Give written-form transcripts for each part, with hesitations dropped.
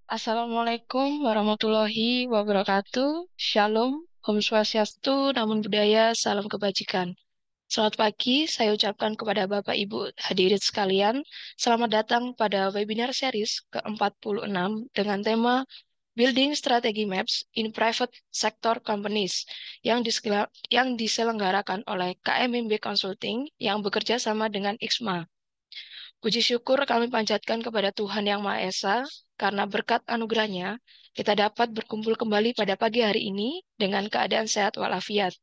Assalamualaikum warahmatullahi wabarakatuh. Shalom, Om Swastiastu, Namo Buddhaya, Salam Kebajikan. Selamat pagi, saya ucapkan kepada Bapak Ibu hadirin sekalian. Selamat datang pada webinar series ke-46 dengan tema Building Strategy Maps in Private Sector Companies yang diselenggarakan oleh KMMB Consulting yang bekerja sama dengan IXMA. Puji syukur kami panjatkan kepada Tuhan Yang Maha Esa, karena berkat anugerahnya, kita dapat berkumpul kembali pada pagi hari ini dengan keadaan sehat walafiat.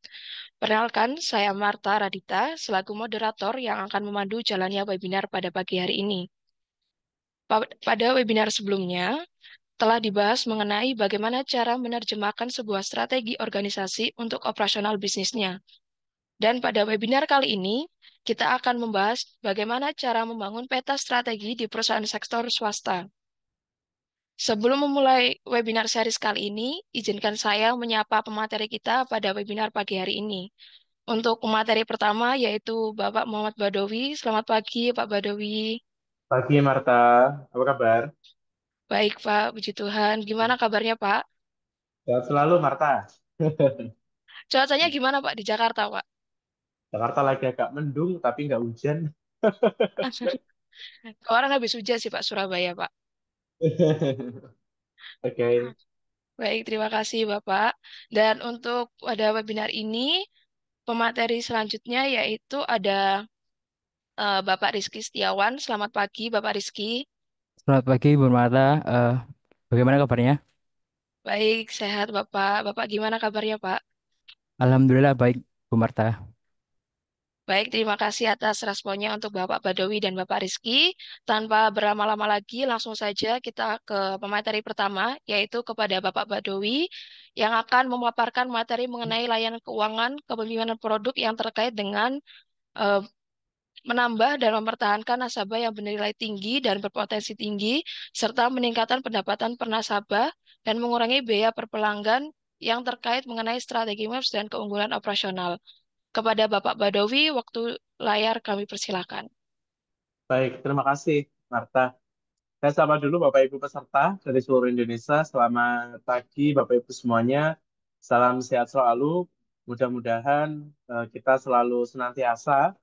Perkenalkan, saya Marta Radita, selaku moderator yang akan memandu jalannya webinar pada pagi hari ini. Pada webinar sebelumnya, telah dibahas mengenai bagaimana cara menerjemahkan sebuah strategi organisasi untuk operasional bisnisnya. Dan pada webinar kali ini, kita akan membahas bagaimana cara membangun peta strategi di perusahaan sektor swasta. Sebelum memulai webinar series kali ini, izinkan saya menyapa pemateri kita pada webinar pagi hari ini. Untuk pemateri pertama yaitu Bapak Muhammad Badowi. Selamat pagi, Pak Badowi. Pagi Marta, apa kabar? Baik, Pak. Puji Tuhan. Gimana kabarnya, Pak? Sehat selalu Marta. Cuacanya gimana, Pak, di Jakarta, Pak? Jakarta lagi agak mendung tapi nggak hujan. Kemarin habis hujan sih, Pak, Surabaya, Pak. Oke, Baik, terima kasih, Bapak. Dan untuk pada webinar ini, pemateri selanjutnya yaitu ada Bapak Rizky Setiawan. Selamat pagi, Bapak Rizky. Selamat pagi, Bu Marta. Bagaimana kabarnya? Baik, sehat Bapak. Bapak gimana kabarnya, Pak? Alhamdulillah baik, Bu Marta. Baik, terima kasih atas responnya untuk Bapak Badawi dan Bapak Rizky. Tanpa berlama-lama lagi, langsung saja kita ke pemateri pertama, yaitu kepada Bapak Badawi, yang akan memaparkan materi mengenai layanan keuangan kepemimpinan produk yang terkait dengan eh, menambah dan mempertahankan nasabah yang bernilai tinggi dan berpotensi tinggi, serta meningkatkan pendapatan per nasabah dan mengurangi biaya per pelanggan yang terkait mengenai strategi MAPS dan keunggulan operasional. Kepada Bapak Badawi, waktu layar kami persilakan. baik. Terima kasih Marta. Saya sapa dulu Bapak Ibu peserta dari seluruh Indonesia. Selamat pagi Bapak Ibu semuanya. Salam sehat selalu. Mudah-mudahan kita selalu senantiasa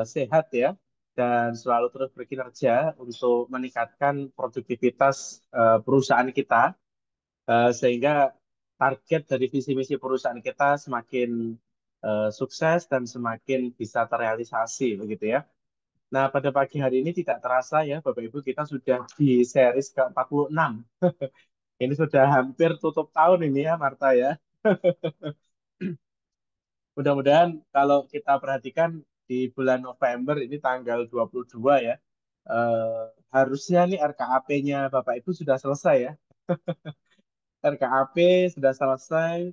sehat ya dan selalu terus berkinerja untuk meningkatkan produktivitas perusahaan kita sehingga target dari visi misi perusahaan kita semakin sukses dan semakin bisa terrealisasi begitu ya. Nah, pada pagi hari ini tidak terasa ya Bapak Ibu kita sudah di series ke-46. Ini sudah hampir tutup tahun ini ya Marta ya. Mudah-mudahan kalau kita perhatikan di bulan November ini tanggal 22 ya. eh, Harusnya nih RKAP-nya Bapak Ibu sudah selesai ya. RKAP sudah selesai,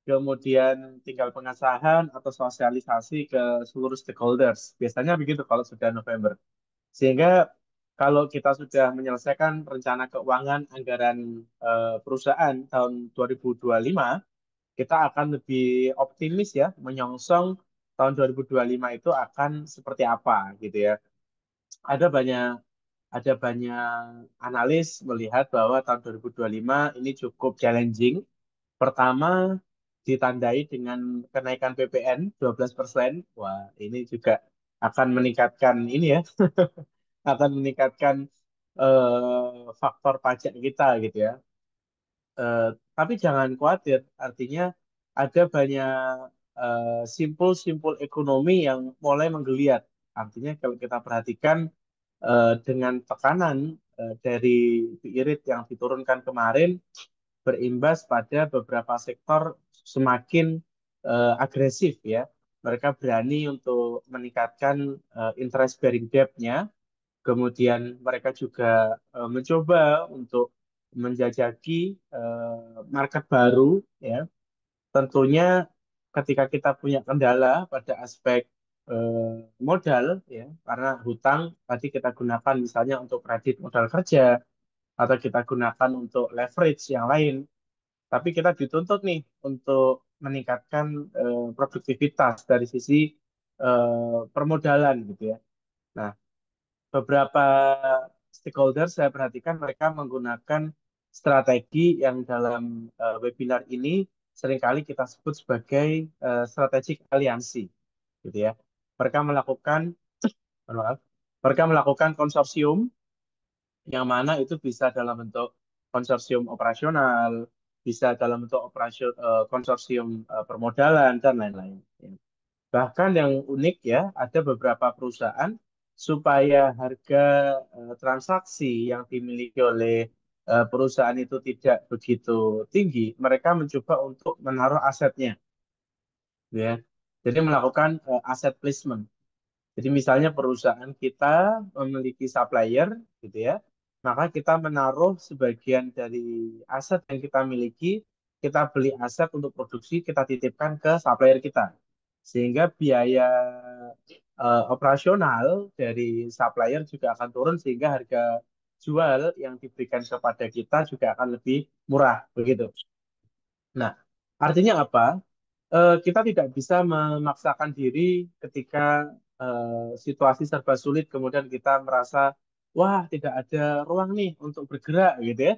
kemudian tinggal pengesahan atau sosialisasi ke seluruh stakeholders. Biasanya begitu kalau sudah November. Sehingga kalau kita sudah menyelesaikan rencana keuangan anggaran perusahaan tahun 2025, kita akan lebih optimis ya menyongsong tahun 2025 itu akan seperti apa gitu ya. Ada banyak ada banyak analis melihat bahwa tahun 2025 ini cukup challenging. Pertama, ditandai dengan kenaikan PPN 12%. Wah, ini juga akan meningkatkan ini ya, akan meningkatkan faktor pajak kita gitu ya. Eh, tapi jangan khawatir, artinya ada banyak simpul-simpul ekonomi yang mulai menggeliat. Artinya kalau kita perhatikan dengan tekanan dari BI Rate yang diturunkan kemarin, berimbas pada beberapa sektor semakin agresif ya. Mereka berani untuk meningkatkan interest bearing debt-nya, kemudian mereka juga mencoba untuk menjajaki market baru ya. Tentunya ketika kita punya kendala pada aspek modal ya, karena hutang tadi kita gunakan misalnya untuk kredit modal kerja atau kita gunakan untuk leverage yang lain, tapi kita dituntut nih untuk meningkatkan produktivitas dari sisi permodalan gitu ya. Nah, beberapa stakeholder saya perhatikan mereka menggunakan strategi yang dalam webinar ini seringkali kita sebut sebagai strategic aliansi, gitu ya. Mereka melakukan, maaf, mereka melakukan konsorsium yang mana itu bisa dalam bentuk konsorsium operasional, bisa dalam bentuk konsorsium permodalan dan lain-lain. Ya. Bahkan yang unik ya, ada beberapa perusahaan supaya harga transaksi yang dimiliki oleh perusahaan itu tidak begitu tinggi, mereka mencoba untuk menaruh asetnya, ya. Jadi melakukan aset placement. Jadi misalnya perusahaan kita memiliki supplier, gitu ya, maka kita menaruh sebagian dari aset yang kita miliki, kita beli aset untuk produksi, kita titipkan ke supplier kita, sehingga biaya operasional dari supplier juga akan turun, sehingga harga jual yang diberikan kepada kita juga akan lebih murah, begitu. Nah, artinya apa? Kita tidak bisa memaksakan diri ketika situasi serba sulit, kemudian kita merasa, wah, tidak ada ruang nih untuk bergerak, gitu ya.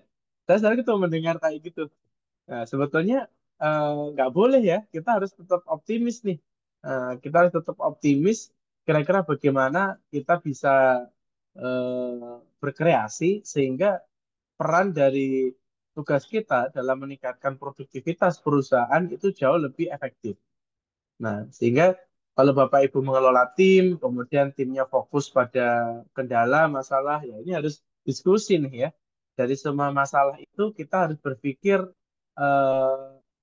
Saya selalu gitu mendengar kayak gitu. Nah, sebetulnya nggak boleh ya, kita harus tetap optimis nih. Kita harus tetap optimis, kira-kira bagaimana kita bisa berkreasi, sehingga peran dari tugas kita dalam meningkatkan produktivitas perusahaan itu jauh lebih efektif. Nah, sehingga kalau Bapak Ibu mengelola tim, kemudian timnya fokus pada kendala, masalah, ya ini harus diskusi nih ya. Dari semua masalah itu kita harus berpikir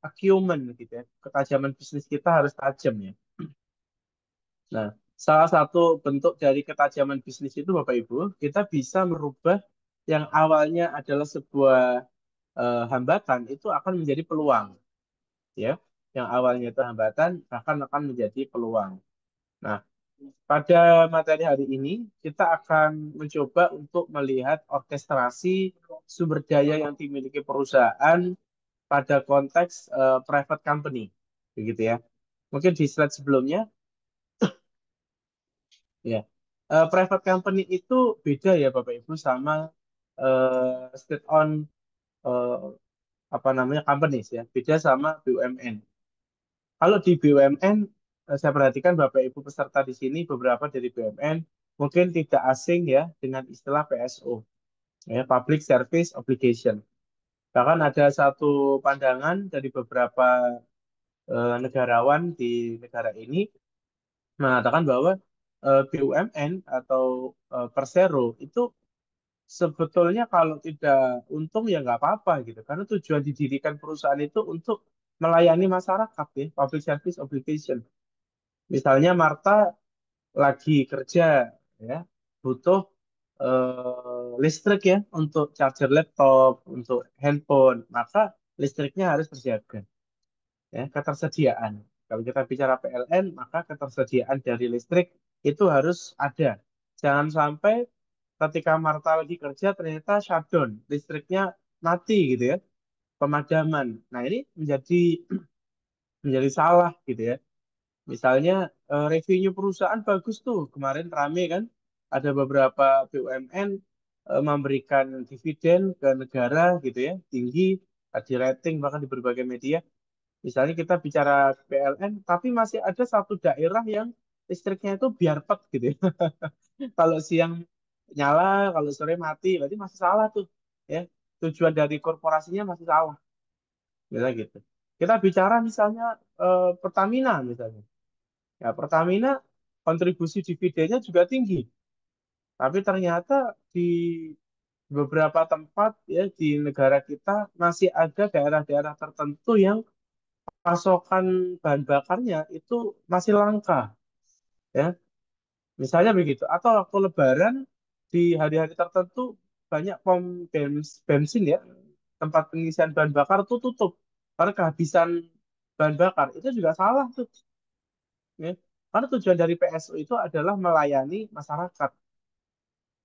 acumen gitu ya. Ketajaman bisnis kita harus tajam ya. Nah, salah satu bentuk dari ketajaman bisnis itu Bapak Ibu, kita bisa merubah yang awalnya adalah sebuah hambatan itu akan menjadi peluang ya. Yang awalnya itu hambatan bahkan akan menjadi peluang. Nah, pada materi hari ini, kita akan mencoba untuk melihat orkestrasi sumber daya yang dimiliki perusahaan pada konteks private company, begitu ya. Mungkin di slide sebelumnya, ya, private company itu beda ya Bapak Ibu sama state owned apa namanya companies ya, beda sama BUMN. Kalau di BUMN, saya perhatikan Bapak Ibu peserta di sini beberapa dari BUMN mungkin tidak asing ya dengan istilah PSO, ya, Public Service Obligation. Bahkan ada satu pandangan dari beberapa negarawan di negara ini mengatakan bahwa BUMN atau Persero itu sebetulnya kalau tidak untung ya nggak apa-apa gitu, karena tujuan didirikan perusahaan itu untuk melayani masyarakat ya, Public Service Obligation. Misalnya Marta lagi kerja ya, butuh listrik ya untuk charger laptop, untuk handphone, maka listriknya harus terjaga ya, ketersediaan. Kalau kita bicara PLN, maka ketersediaan dari listrik itu harus ada. Jangan sampai ketika Marta lagi kerja ternyata shutdown, listriknya mati gitu ya, pemadaman. Nah, ini menjadi menjadi salah gitu ya. Misalnya revenue perusahaan bagus tuh, kemarin rame kan, ada beberapa BUMN memberikan dividen ke negara gitu ya, tinggi, di rating bahkan di berbagai media. Misalnya kita bicara PLN, tapi masih ada satu daerah yang listriknya itu biarpet gitu ya. Kalau siang nyala, kalau sore mati, berarti masih salah tuh ya. Tujuan dari korporasinya masih salah, misalnya gitu. Kita bicara misalnya Pertamina misalnya. Ya, Pertamina kontribusi dividennya juga tinggi, tapi ternyata di beberapa tempat ya di negara kita masih ada daerah-daerah tertentu yang pasokan bahan bakarnya itu masih langka, ya. Misalnya begitu. Atau waktu Lebaran di hari-hari tertentu banyak bensin ya, tempat pengisian bahan bakar itu tutup karena kehabisan bahan bakar. Itu juga salah tuh, ya. Karena tujuan dari PSU itu adalah melayani masyarakat.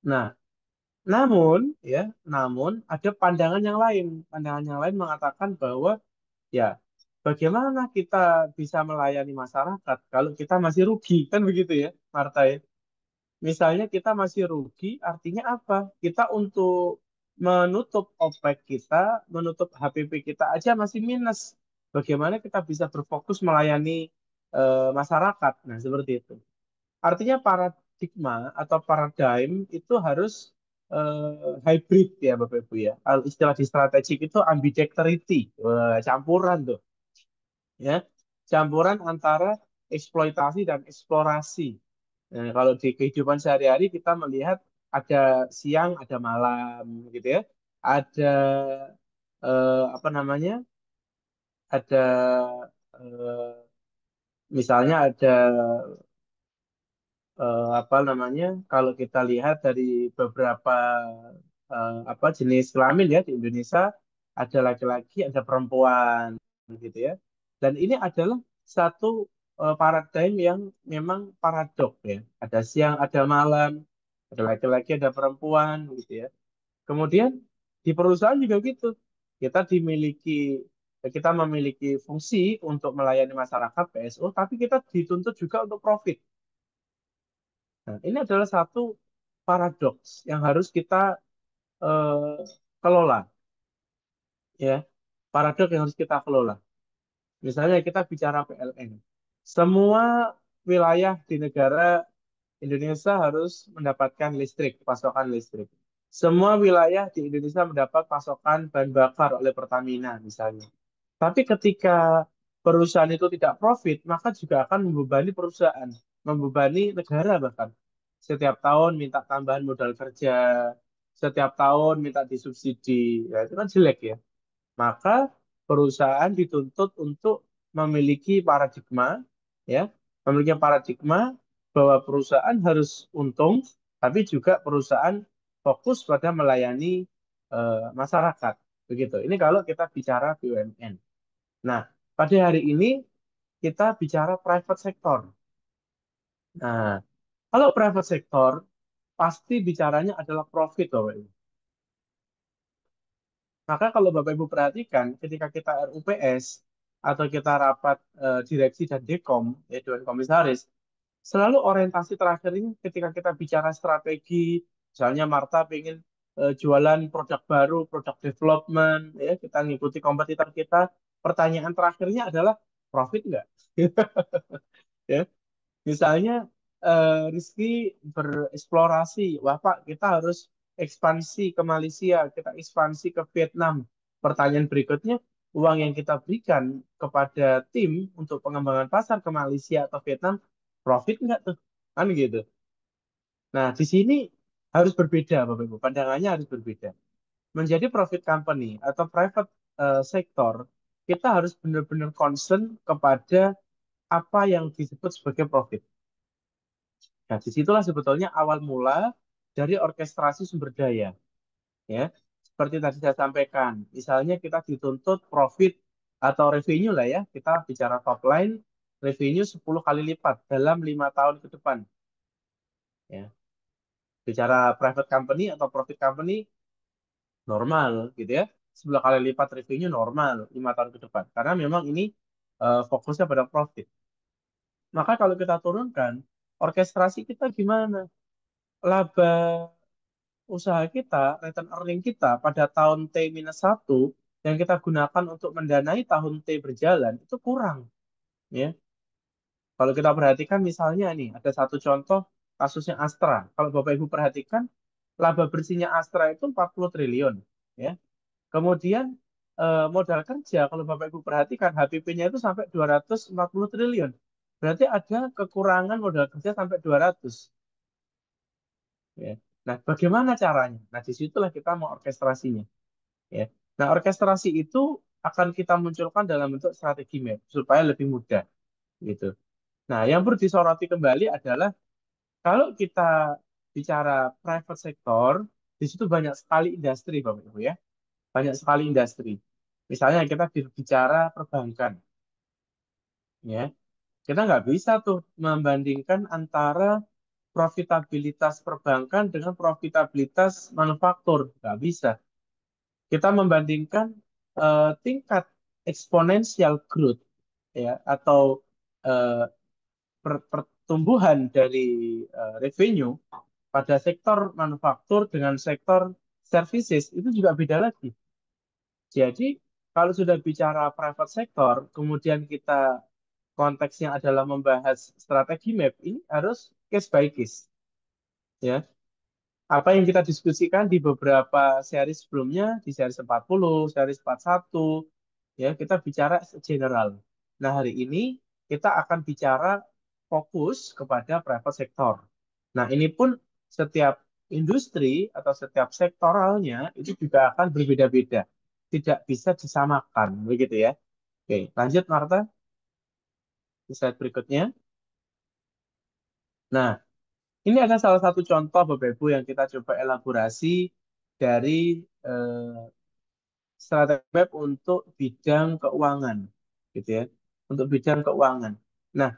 Nah, namun ya, namun ada pandangan yang lain. Pandangan yang lain mengatakan bahwa ya bagaimana kita bisa melayani masyarakat kalau kita masih rugi, kan begitu ya, Marta ya. Misalnya kita masih rugi, artinya apa? Kita untuk menutup OPEX kita, menutup HPP kita aja masih minus. Bagaimana kita bisa berfokus melayani masyarakat? Nah, seperti itu. Artinya paradigma atau paradigm itu harus hybrid ya Bapak Ibu ya. Kalau istilah di strategik itu ambidexterity. Wah, campuran tuh ya. Campuran antara eksploitasi dan eksplorasi. Nah, kalau di kehidupan sehari-hari kita melihat ada siang, ada malam gitu ya. Ada apa namanya? Ada misalnya ada apa namanya kalau kita lihat dari beberapa apa jenis kelamin ya di Indonesia ada laki-laki ada perempuan gitu ya dan ini adalah satu paradigm yang memang paradok ya ada siang ada malam ada laki-laki ada perempuan gitu ya kemudian di perusahaan juga gitu kita memiliki fungsi untuk melayani masyarakat PSO tapi kita dituntut juga untuk profit. Nah, ini adalah satu paradoks yang harus kita eh, kelola, ya. Paradoks yang harus kita kelola. Misalnya kita bicara PLN. Semua wilayah di negara Indonesia harus mendapatkan listrik, pasokan listrik. Semua wilayah di Indonesia mendapat pasokan bahan bakar oleh Pertamina, misalnya. Tapi ketika perusahaan itu tidak profit, maka juga akan membebani perusahaan, membebani negara bahkan. Setiap tahun minta tambahan modal kerja, setiap tahun minta disubsidi, ya, itu kan jelek ya. Maka perusahaan dituntut untuk memiliki paradigma, ya, memiliki paradigma bahwa perusahaan harus untung, tapi juga perusahaan fokus pada melayani masyarakat. Begitu. Ini kalau kita bicara BUMN. Nah, pada hari ini kita bicara private sector. Nah, kalau private sector pasti bicaranya adalah profit, Bapak Ibu. Maka kalau Bapak Ibu perhatikan ketika kita RUPS atau kita rapat direksi dan dekom, ya Dewan Komisaris, selalu orientasi terakhir ini ketika kita bicara strategi, misalnya Marta ingin jualan produk baru, produk development, ya kita ngikuti kompetitor kita, pertanyaan terakhirnya adalah profit nggak? Ya, misalnya Rizky bereksplorasi, wah Pak, kita harus ekspansi ke Malaysia, kita ekspansi ke Vietnam. Pertanyaan berikutnya, uang yang kita berikan kepada tim untuk pengembangan pasar ke Malaysia atau Vietnam, profit nggak tuh? Kan gitu. Nah, di sini harus berbeda, Bapak Ibu. Pandangannya harus berbeda. Menjadi profit company atau private sector, kita harus benar-benar concern kepada apa yang disebut sebagai profit. Nah, disitulah sebetulnya awal mula dari orkestrasi sumber daya. Ya, seperti tadi saya sampaikan, misalnya kita dituntut profit atau revenue lah ya, kita bicara top line, revenue 10 kali lipat dalam 5 tahun ke depan. Ya, bicara private company atau profit company normal gitu ya, 10 kali lipat revenue normal 5 tahun ke depan. Karena memang ini fokusnya pada profit. Maka kalau kita turunkan, orkestrasi kita gimana? Laba usaha kita, return earning kita pada tahun T-1 yang kita gunakan untuk mendanai tahun T berjalan itu kurang. Ya, kalau kita perhatikan misalnya nih ada satu contoh kasusnya Astra. Kalau Bapak Ibu perhatikan laba bersihnya Astra itu 40 triliun. Ya, kemudian modal kerja kalau Bapak Ibu perhatikan HPP-nya itu sampai 240 triliun. Berarti ada kekurangan modal kerja sampai 200. Ya. Nah, bagaimana caranya? Nah, disitulah kita mau orkestrasinya. Ya. Nah, orkestrasi itu akan kita munculkan dalam bentuk strategi map supaya lebih mudah gitu. Nah, yang perlu disoroti kembali adalah kalau kita bicara private sector, di situ banyak sekali industri, Bapak Ibu ya. Banyak sekali industri. Misalnya kita bicara perbankan, ya. Kita nggak bisa tuh membandingkan antara profitabilitas perbankan dengan profitabilitas manufaktur. Nggak bisa. Kita membandingkan tingkat eksponensial growth ya atau eh, pertumbuhan dari revenue pada sektor manufaktur dengan sektor services itu juga beda lagi. Jadi kalau sudah bicara private sector, kemudian kita konteksnya adalah membahas strategi map, ini harus case by case. Ya, apa yang kita diskusikan di beberapa seri sebelumnya, di seri 40, seri 41, ya kita bicara general. Nah, hari ini kita akan bicara fokus kepada private sector. Nah, ini pun setiap industri atau setiap sektoralnya itu juga akan berbeda-beda. Tidak bisa disamakan, begitu ya. Oke, lanjut Marta, di slide berikutnya. Nah, ini ada salah satu contoh Bapak Ibu yang kita coba elaborasi dari eh, strategi web untuk bidang keuangan, gitu ya, untuk bidang keuangan. Nah,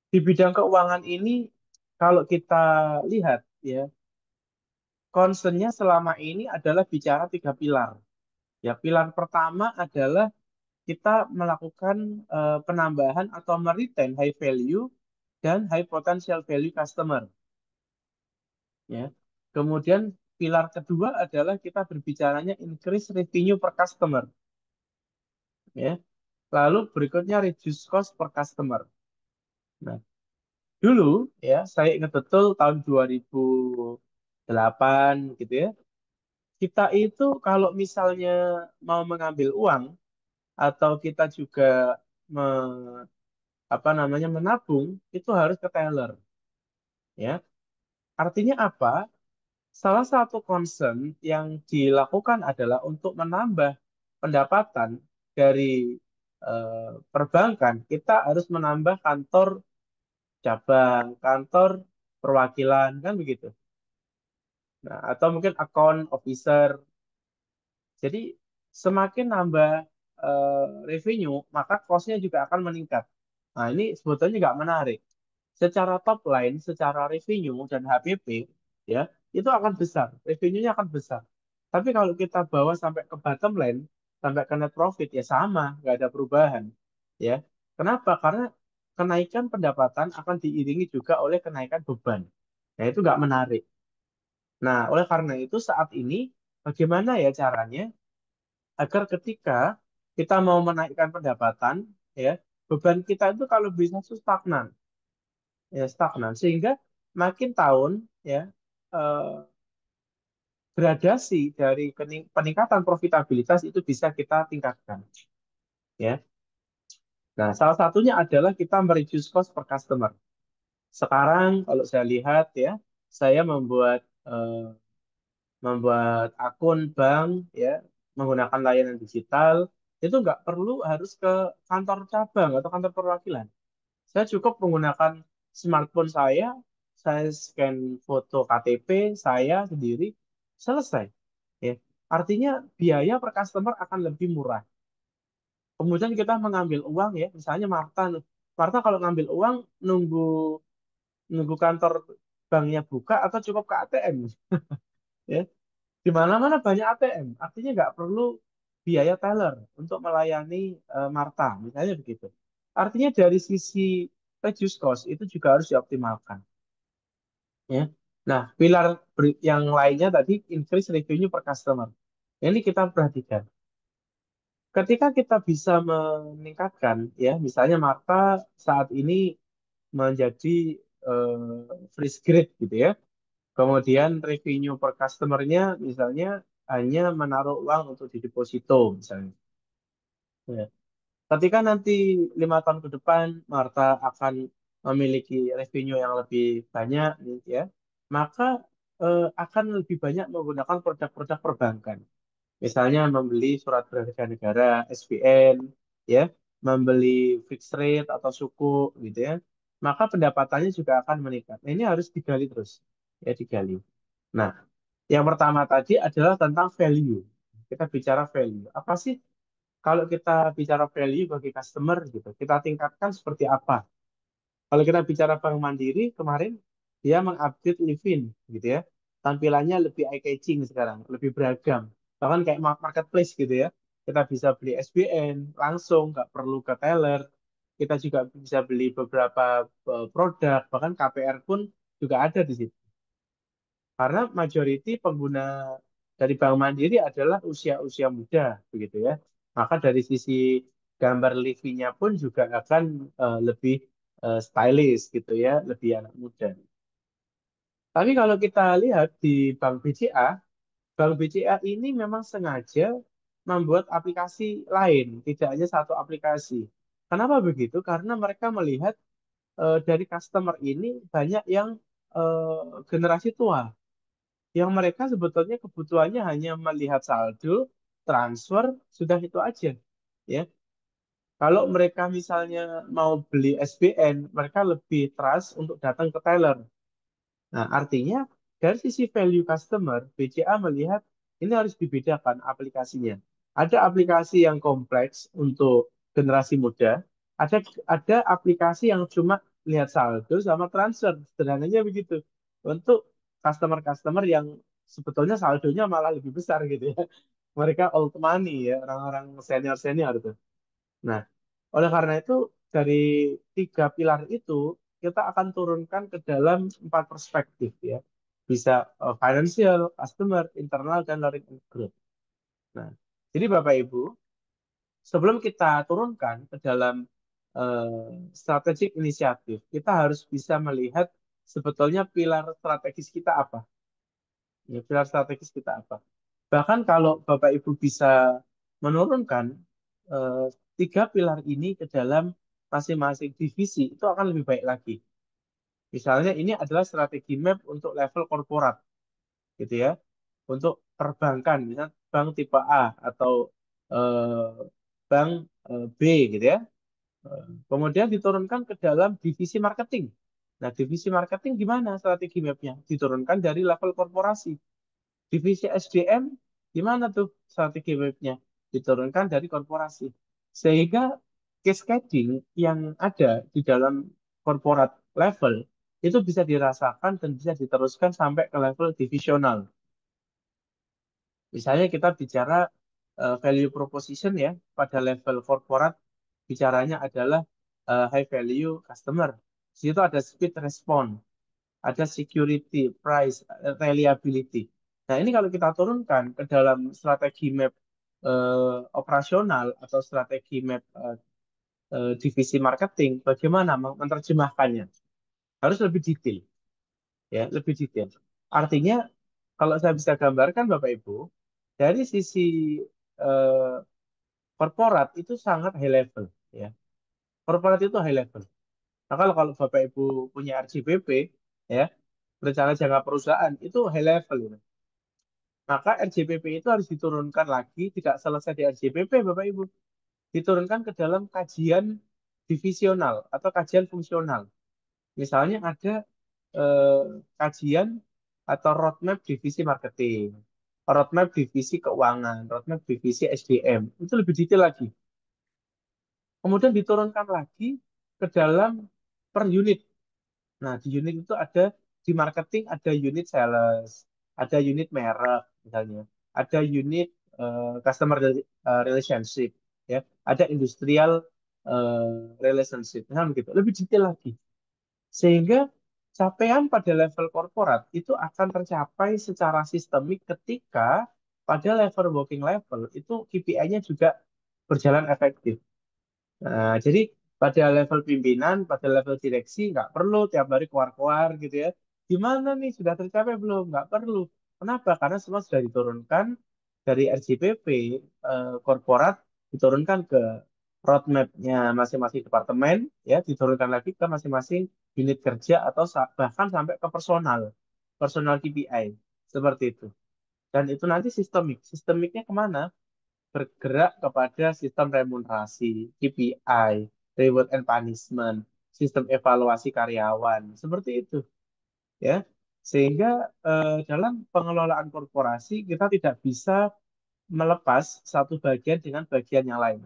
di bidang keuangan ini kalau kita lihat ya, concernnya selama ini adalah bicara tiga pilar. Ya, pilar pertama adalah kita melakukan penambahan atau meretain high value dan high potential value customer. Ya. Kemudian pilar kedua adalah kita berbicaranya increase revenue per customer. Ya. Lalu berikutnya reduce cost per customer. Nah, dulu ya saya ingat betul tahun 2008 gitu ya. Kita itu kalau misalnya mau mengambil uang atau kita juga me, apa namanya menabung itu harus ke teller ya. Artinya apa? Salah satu concern yang dilakukan adalah untuk menambah pendapatan dari perbankan, kita harus menambah kantor cabang, kantor perwakilan, kan begitu. Nah, atau mungkin account officer. Jadi semakin nambah revenue, maka cost-nya juga akan meningkat. Nah, ini sebetulnya nggak menarik. Secara top line, secara revenue dan HPP, ya, itu akan besar. Revenue-nya akan besar. Tapi kalau kita bawa sampai ke bottom line, sampai ke net profit, ya sama, nggak ada perubahan. Ya, kenapa? Karena kenaikan pendapatan akan diiringi juga oleh kenaikan beban. Nah, itu nggak menarik. Nah, oleh karena itu saat ini, bagaimana ya caranya agar ketika kita mau menaikkan pendapatan, ya, beban kita itu kalau bisa itu stagnan, ya stagnan sehingga makin tahun ya eh, gradasi dari peningkatan profitabilitas itu bisa kita tingkatkan, ya. Nah, salah satunya adalah kita mereduce cost per customer. Sekarang kalau saya lihat ya, saya membuat akun bank ya menggunakan layanan digital itu nggak perlu harus ke kantor cabang atau kantor perwakilan. Saya cukup menggunakan smartphone saya scan foto KTP saya sendiri, selesai. Ya. Artinya biaya per customer akan lebih murah. Kemudian kita mengambil uang ya, misalnya Marta, Marta kalau ngambil uang nunggu nunggu kantor banknya buka atau cukup ke ATM, ya. Di mana-mana banyak ATM, artinya nggak perlu biaya teller untuk melayani Marta, misalnya begitu. Artinya dari sisi reduce cost itu juga harus dioptimalkan. Ya. Nah, pilar yang lainnya tadi increase revenue per customer. Ini kita perhatikan. Ketika kita bisa meningkatkan, ya, misalnya Marta saat ini menjadi fresh grade gitu ya. Kemudian revenue per customernya misalnya hanya menaruh uang untuk di deposito misalnya. Ya. Ketika nanti 5 tahun ke depan Marta akan memiliki revenue yang lebih banyak, gitu ya, maka akan lebih banyak menggunakan produk-produk perbankan. Misalnya membeli surat berharga negara (SBN), ya, membeli fixed rate atau suku, gitu ya. Maka pendapatannya juga akan meningkat. Nah, ini harus digali terus, ya digali. Nah, yang pertama tadi adalah tentang value. Kita bicara value. Apa sih kalau kita bicara value bagi customer gitu? Kita tingkatkan seperti apa? Kalau kita bicara Bank Mandiri kemarin dia mengupdate Livin gitu ya. Tampilannya lebih eye-catching sekarang, lebih beragam. Bahkan kayak marketplace gitu ya. Kita bisa beli SBN langsung, nggak perlu ke teller. Kita juga bisa beli beberapa produk, bahkan KPR pun juga ada di situ. Karena majority pengguna dari Bank Mandiri adalah usia-usia muda, begitu ya. Maka dari sisi gambar living-nya pun juga akan lebih stylish gitu ya, lebih anak muda. Tapi kalau kita lihat di Bank BCA ini memang sengaja membuat aplikasi lain, tidak hanya satu aplikasi. Kenapa begitu? Karena mereka melihat dari customer ini banyak yang generasi tua, yang mereka sebetulnya kebutuhannya hanya melihat saldo, transfer, sudah itu aja. Ya, kalau mereka misalnya mau beli SBN, mereka lebih trust untuk datang ke teller. Nah, artinya dari sisi value customer, BCA melihat ini harus dibedakan aplikasinya. Ada aplikasi yang kompleks untuk generasi muda, ada aplikasi yang cuma lihat saldo sama transfer, sederhananya begitu. Untuk customer-customer yang sebetulnya saldonya malah lebih besar gitu ya. Mereka old money ya, orang-orang senior-senior itu. Nah, oleh karena itu dari tiga pilar itu kita akan turunkan ke dalam empat perspektif ya. Bisa financial, customer, internal, dan learning and growth. Nah, jadi Bapak Ibu, sebelum kita turunkan ke dalam strategic inisiatif, kita harus bisa melihat sebetulnya pilar strategis kita apa. Ya, pilar strategis kita apa. Bahkan kalau Bapak Ibu bisa menurunkan eh, tiga pilar ini ke dalam masing-masing divisi, itu akan lebih baik lagi. Misalnya ini adalah strategi map untuk level korporat, gitu ya. Untuk perbankan, misalnya bank tipe A atau eh, bank B, gitu ya. Kemudian diturunkan ke dalam divisi marketing. Nah, divisi marketing gimana strategi mapnya? Diturunkan dari level korporasi. Divisi SDM gimana tuh strategi mapnya? Diturunkan dari korporasi. Sehingga cascading yang ada di dalam corporate level itu bisa dirasakan dan bisa diteruskan sampai ke level divisional. Misalnya kita bicara value proposition ya, pada level corporate bicaranya adalah high value customer. Di situ ada speed response, ada security, price, reliability. Nah, ini kalau kita turunkan ke dalam strategi map operasional atau strategi map divisi marketing, bagaimana menerjemahkannya? Harus lebih detail, ya, lebih detail. Artinya, kalau saya bisa gambarkan, Bapak Ibu, dari sisi eh, korporat itu sangat high level, ya. Korporat itu high level. Nah, kalau Bapak Ibu punya RJBP, ya, rencana jangka perusahaan itu high level, ya. Maka RJBP itu harus diturunkan lagi, tidak selesai di RJBP, Bapak Ibu. Diturunkan ke dalam kajian divisional atau kajian fungsional. Misalnya ada eh, kajian atau roadmap divisi marketing, roadmap divisi keuangan, roadmap divisi SDM. Itu lebih detail lagi. Kemudian diturunkan lagi ke dalam per unit. Nah, di unit itu ada di marketing ada unit sales, ada unit merek misalnya, ada unit customer relationship, ya, ada industrial relationship, misalnya begitu. Lebih detail lagi. Sehingga capaian pada level korporat itu akan tercapai secara sistemik ketika pada level working level itu KPI-nya juga berjalan efektif. Nah, jadi pada level pimpinan, pada level direksi nggak perlu tiap hari keluar-keluar gitu ya. Gimana nih sudah tercapai belum? Nggak perlu. Kenapa? Karena semua sudah diturunkan dari RJPP korporat diturunkan ke roadmap-nya masing-masing departemen, ya diturunkan lagi ke masing-masing unit kerja atau bahkan sampai ke personal, personal KPI seperti itu. Dan itu nanti sistemik. Sistemiknya kemana? Bergerak kepada sistem remunerasi, KPI, reward and punishment, sistem evaluasi karyawan, seperti itu, ya. Sehingga dalam pengelolaan korporasi kita tidak bisa melepas satu bagian dengan bagian yang lain.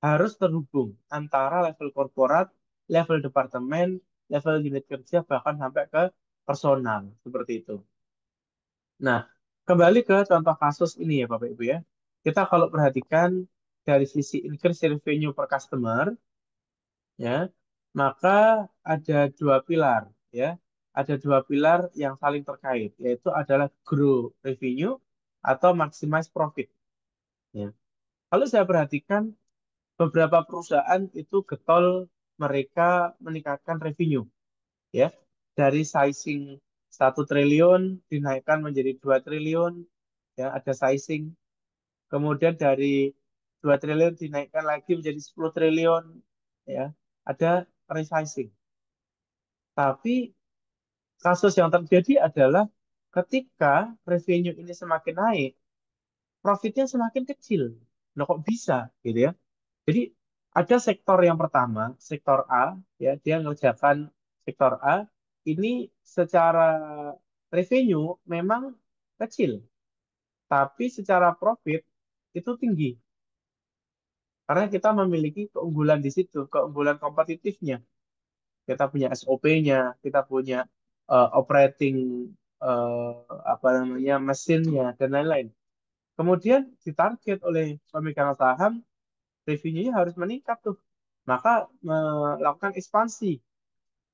Harus terhubung antara level korporat, level departemen, level unit kerja, bahkan sampai ke personal, seperti itu. Nah, kembali ke contoh kasus ini ya Bapak Ibu ya. Kita kalau perhatikan dari sisi increase revenue per customer, ya, maka ada dua pilar, ya. Ada dua pilar yang saling terkait, yaitu adalah grow revenue atau maximize profit. Ya. Kalau saya perhatikan beberapa perusahaan itu getol mereka meningkatkan revenue, ya, dari sizing 1 triliun dinaikkan menjadi 2 triliun, ya, ada sizing. Kemudian dari 2 triliun dinaikkan lagi menjadi 10 triliun, ya, ada resizing. Tapi kasus yang terjadi adalah ketika revenue ini semakin naik, profitnya semakin kecil. Nah, kok bisa gitu ya? Jadi ada sektor yang pertama, sektor A, ya, dia ngerjakan sektor A ini secara revenue memang kecil, tapi secara profit itu tinggi karena kita memiliki keunggulan di situ, keunggulan kompetitifnya. Kita punya SOP-nya, kita punya operating eh, apa namanya mesinnya dan lain-lain. Kemudian ditarget oleh pemegang saham, revenue-nya harus meningkat tuh. Maka melakukan ekspansi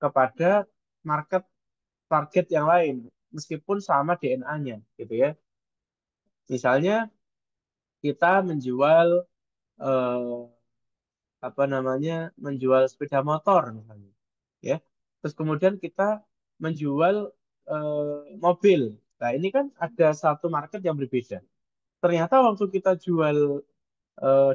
kepada market target yang lain, meskipun sama DNA-nya, gitu ya. Misalnya kita menjual eh, apa namanya, menjual sepeda motor misalnya, ya. Terus kemudian kita menjual mobil. Nah, ini kan ada satu market yang berbeda. Ternyata waktu kita jual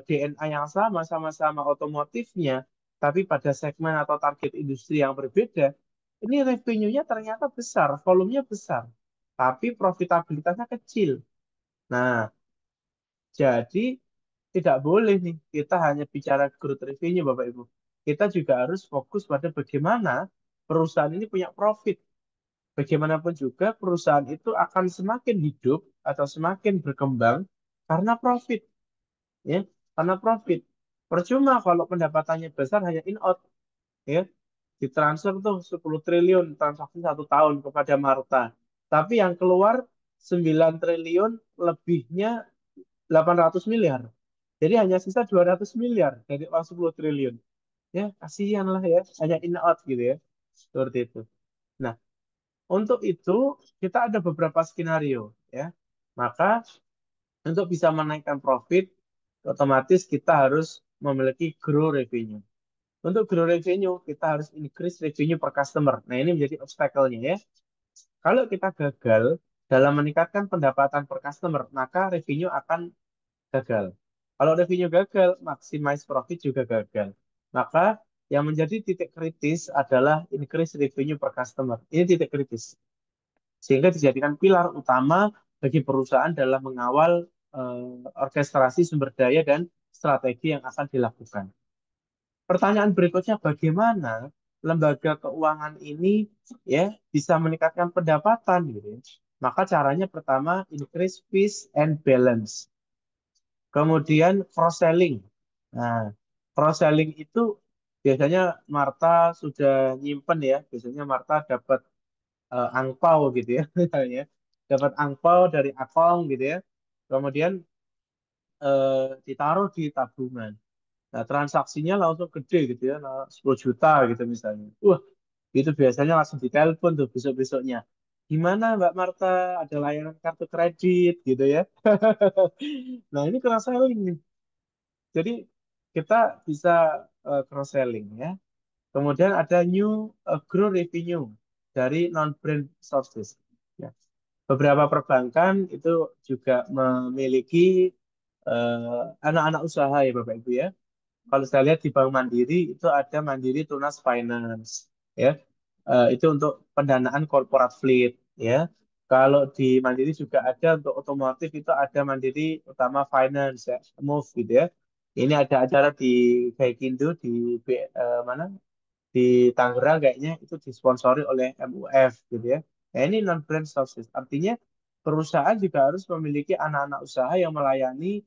DNA yang sama, sama-sama otomotifnya, tapi pada segmen atau target industri yang berbeda, ini revenue-nya ternyata besar, volumenya besar, tapi profitabilitasnya kecil. Nah, jadi tidak boleh nih kita hanya bicara growth revenue, Bapak Ibu. Kita juga harus fokus pada bagaimana perusahaan ini punya profit. Bagaimanapun juga perusahaan itu akan semakin hidup atau semakin berkembang karena profit, ya, karena profit. Percuma kalau pendapatannya besar hanya in out, ya, ditransfer tuh 10 triliun transaksi 1 tahun kepada Marta, tapi yang keluar 9 triliun, lebihnya 800 miliar, jadi hanya sisa 200 miliar dari uang 10 triliun. Ya, kasihan lah ya, hanya in out gitu ya, seperti itu. Nah, untuk itu kita ada beberapa skenario, ya. Maka untuk bisa menaikkan profit, otomatis kita harus memiliki grow revenue. Untuk grow revenue, kita harus increase revenue per customer. Nah, ini menjadi obstacle-nya ya. Kalau kita gagal dalam meningkatkan pendapatan per customer, maka revenue akan gagal. Kalau revenue gagal, maximize profit juga gagal. Maka yang menjadi titik kritis adalah increase revenue per customer. Ini titik kritis. Sehingga dijadikan pilar utama bagi perusahaan dalam mengawal orkestrasi sumber daya dan strategi yang akan dilakukan. Pertanyaan berikutnya, bagaimana lembaga keuangan ini, ya, bisa meningkatkan pendapatan gitu ya. Maka caranya pertama increase fees and balance. Kemudian cross selling. Nah, cross selling itu biasanya Marta sudah nyimpen ya. Biasanya Marta dapat angpau gitu ya, misalnya dapat angpau dari Akong gitu ya. Kemudian ditaruh di tabungan. Nah, transaksinya langsung gede gitu ya, nah, 10 juta gitu misalnya. Itu biasanya langsung ditelepon tuh besok-besoknya. Gimana Mbak Marta, ada layanan kartu kredit gitu ya. Nah, ini cross selling nih. Jadi kita bisa cross selling ya. Kemudian ada new grow revenue dari non-brand sources. Ya. Beberapa perbankan itu juga memiliki anak-anak usaha ya Bapak Ibu ya. Kalau saya lihat di Bank Mandiri itu ada Mandiri Tunas Finance, ya. Itu untuk pendanaan corporate fleet, ya. Kalau di Mandiri juga ada untuk otomotif, itu ada Mandiri Utama Finance, ya, Move gitu ya. Ini ada acara di Gaikindo di mana, di Tangerang kayaknya, itu disponsori oleh MUF gitu ya. Nah, ini non brand sources. Artinya perusahaan juga harus memiliki anak-anak usaha yang melayani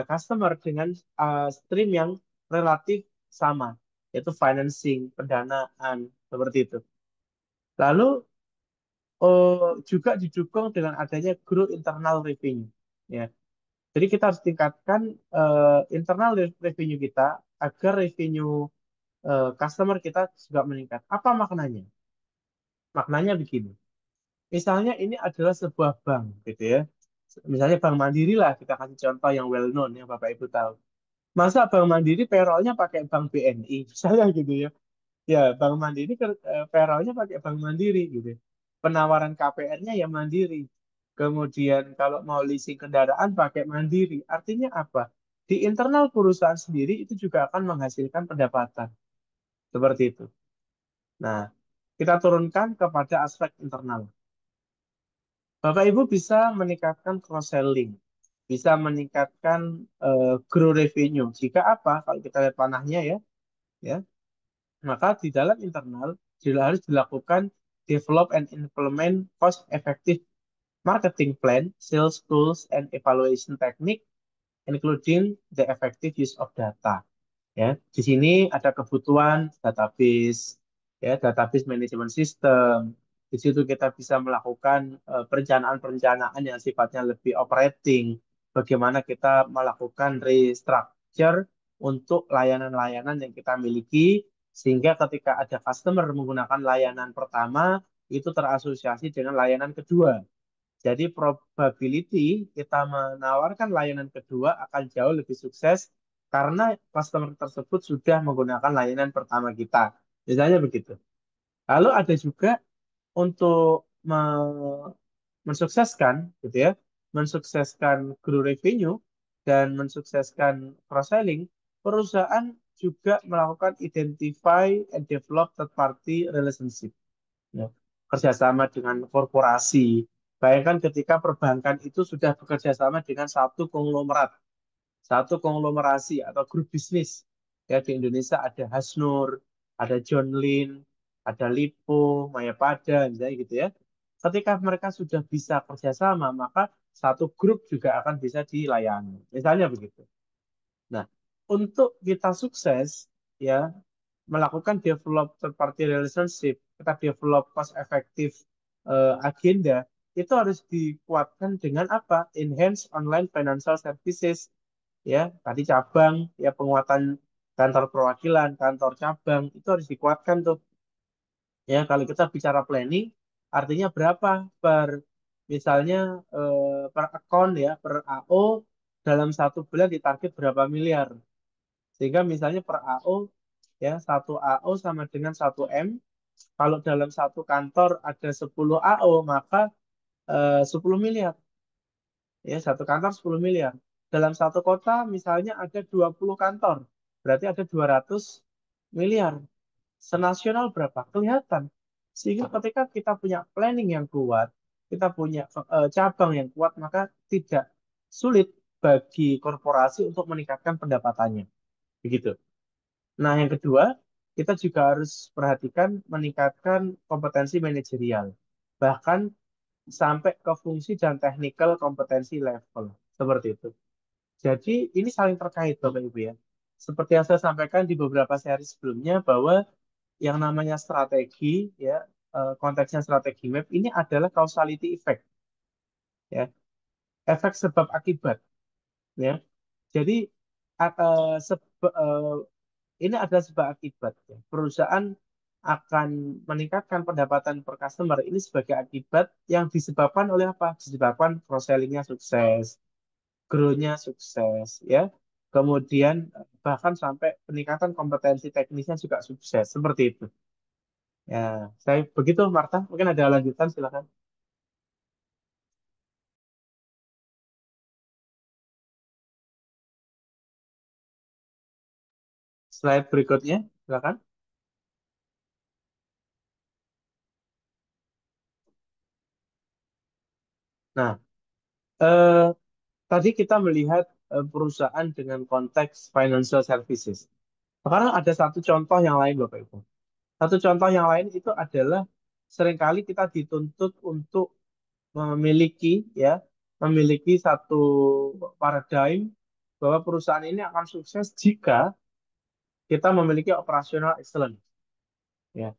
customer dengan stream yang relatif sama, yaitu financing, pendanaan, seperti itu. Lalu juga didukung dengan adanya growth internal revenue. Ya. Jadi kita harus tingkatkan internal revenue kita agar revenue customer kita juga meningkat. Apa maknanya? Maknanya begini. Misalnya ini adalah sebuah bank, gitu ya. Misalnya Bank Mandiri lah, kita kasih contoh yang well known yang Bapak Ibu tahu. Masa Bank Mandiri payroll-nya pakai Bank BNI, misalnya gitu ya. Ya, Bank Mandiri payroll-nya pakai Bank Mandiri gitu. Penawaran KPR-nya ya Mandiri. Kemudian kalau mau leasing kendaraan pakai Mandiri. Artinya apa? Di internal perusahaan sendiri itu juga akan menghasilkan pendapatan. Seperti itu. Nah, kita turunkan kepada aspek internal. Bapak Ibu bisa meningkatkan cross-selling, bisa meningkatkan grow revenue. Jika apa? Kalau kita lihat panahnya ya, maka di dalam internal harus dilakukan develop and implement cost-effective marketing plan, sales tools, and evaluation technique, including the effective use of data. Ya, di sini ada kebutuhan database, ya, database management system. Di situ kita bisa melakukan perencanaan-perencanaan yang sifatnya lebih operating. Bagaimana kita melakukan restructure untuk layanan-layanan yang kita miliki, sehingga ketika ada customer menggunakan layanan pertama, itu terasosiasi dengan layanan kedua. Jadi probability kita menawarkan layanan kedua akan jauh lebih sukses karena customer tersebut sudah menggunakan layanan pertama kita. Misalnya begitu. Lalu ada juga untuk mensukseskan gitu ya, mensukseskan grow revenue dan mensukseskan cross-selling, perusahaan juga melakukan identify and develop third party relationship. Ya, kerjasama dengan korporasi. Bayangkan ketika perbankan itu sudah bekerja sama dengan satu konglomerat, satu konglomerasi atau grup bisnis. Ya, di Indonesia ada Hasnur, ada John Lynn, ada Lipo, Mayapada, misalnya gitu ya. Ketika mereka sudah bisa kerjasama, maka satu grup juga akan bisa dilayani. Misalnya begitu. Nah, untuk kita sukses, ya, melakukan develop third party relationship, kita develop cost effective agenda, itu harus dikuatkan dengan apa? Enhance online financial services, ya, tadi cabang, ya, penguatan kantor perwakilan, kantor cabang, itu harus dikuatkan tuh. Ya, kalau kita bicara planning, artinya berapa per, misalnya per account ya, per AO dalam satu bulan ditarget berapa miliar. Sehingga misalnya per AO, ya, satu AO sama dengan 1 M. Kalau dalam satu kantor ada 10 AO, maka 10 miliar. Ya, satu kantor 10 miliar. Dalam satu kota misalnya ada 20 kantor. Berarti ada 200 miliar. Senasional berapa? Kelihatan. Sehingga ketika kita punya planning yang kuat, kita punya cabang yang kuat, maka tidak sulit bagi korporasi untuk meningkatkan pendapatannya. Begitu. Nah, yang kedua, kita juga harus perhatikan meningkatkan kompetensi manajerial. Bahkan sampai ke fungsi dan technical kompetensi level. Seperti itu. Jadi, ini saling terkait, Bapak Ibu ya. Seperti yang saya sampaikan di beberapa seri sebelumnya, bahwa yang namanya strategi, ya, konteksnya strategi map, ini adalah causality effect. Ya, efek sebab akibat. Ya. Jadi, ini adalah sebab akibat. Ya. Perusahaan akan meningkatkan pendapatan per customer ini sebagai akibat yang disebabkan oleh apa? Disebabkan cross-selling-nya sukses, grow-nya sukses, ya. Kemudian bahkan sampai peningkatan kompetensi teknisnya juga sukses, seperti itu. Ya, saya begitu, Marta. Mungkin ada lanjutan, silakan. Slide berikutnya, silakan. Nah, eh, tadi kita melihat perusahaan dengan konteks financial services. Sekarang ada satu contoh yang lain, Bapak Ibu. Satu contoh yang lain itu adalah seringkali kita dituntut untuk memiliki ya, memiliki satu paradigm bahwa perusahaan ini akan sukses jika kita memiliki operasional excellence. Ya.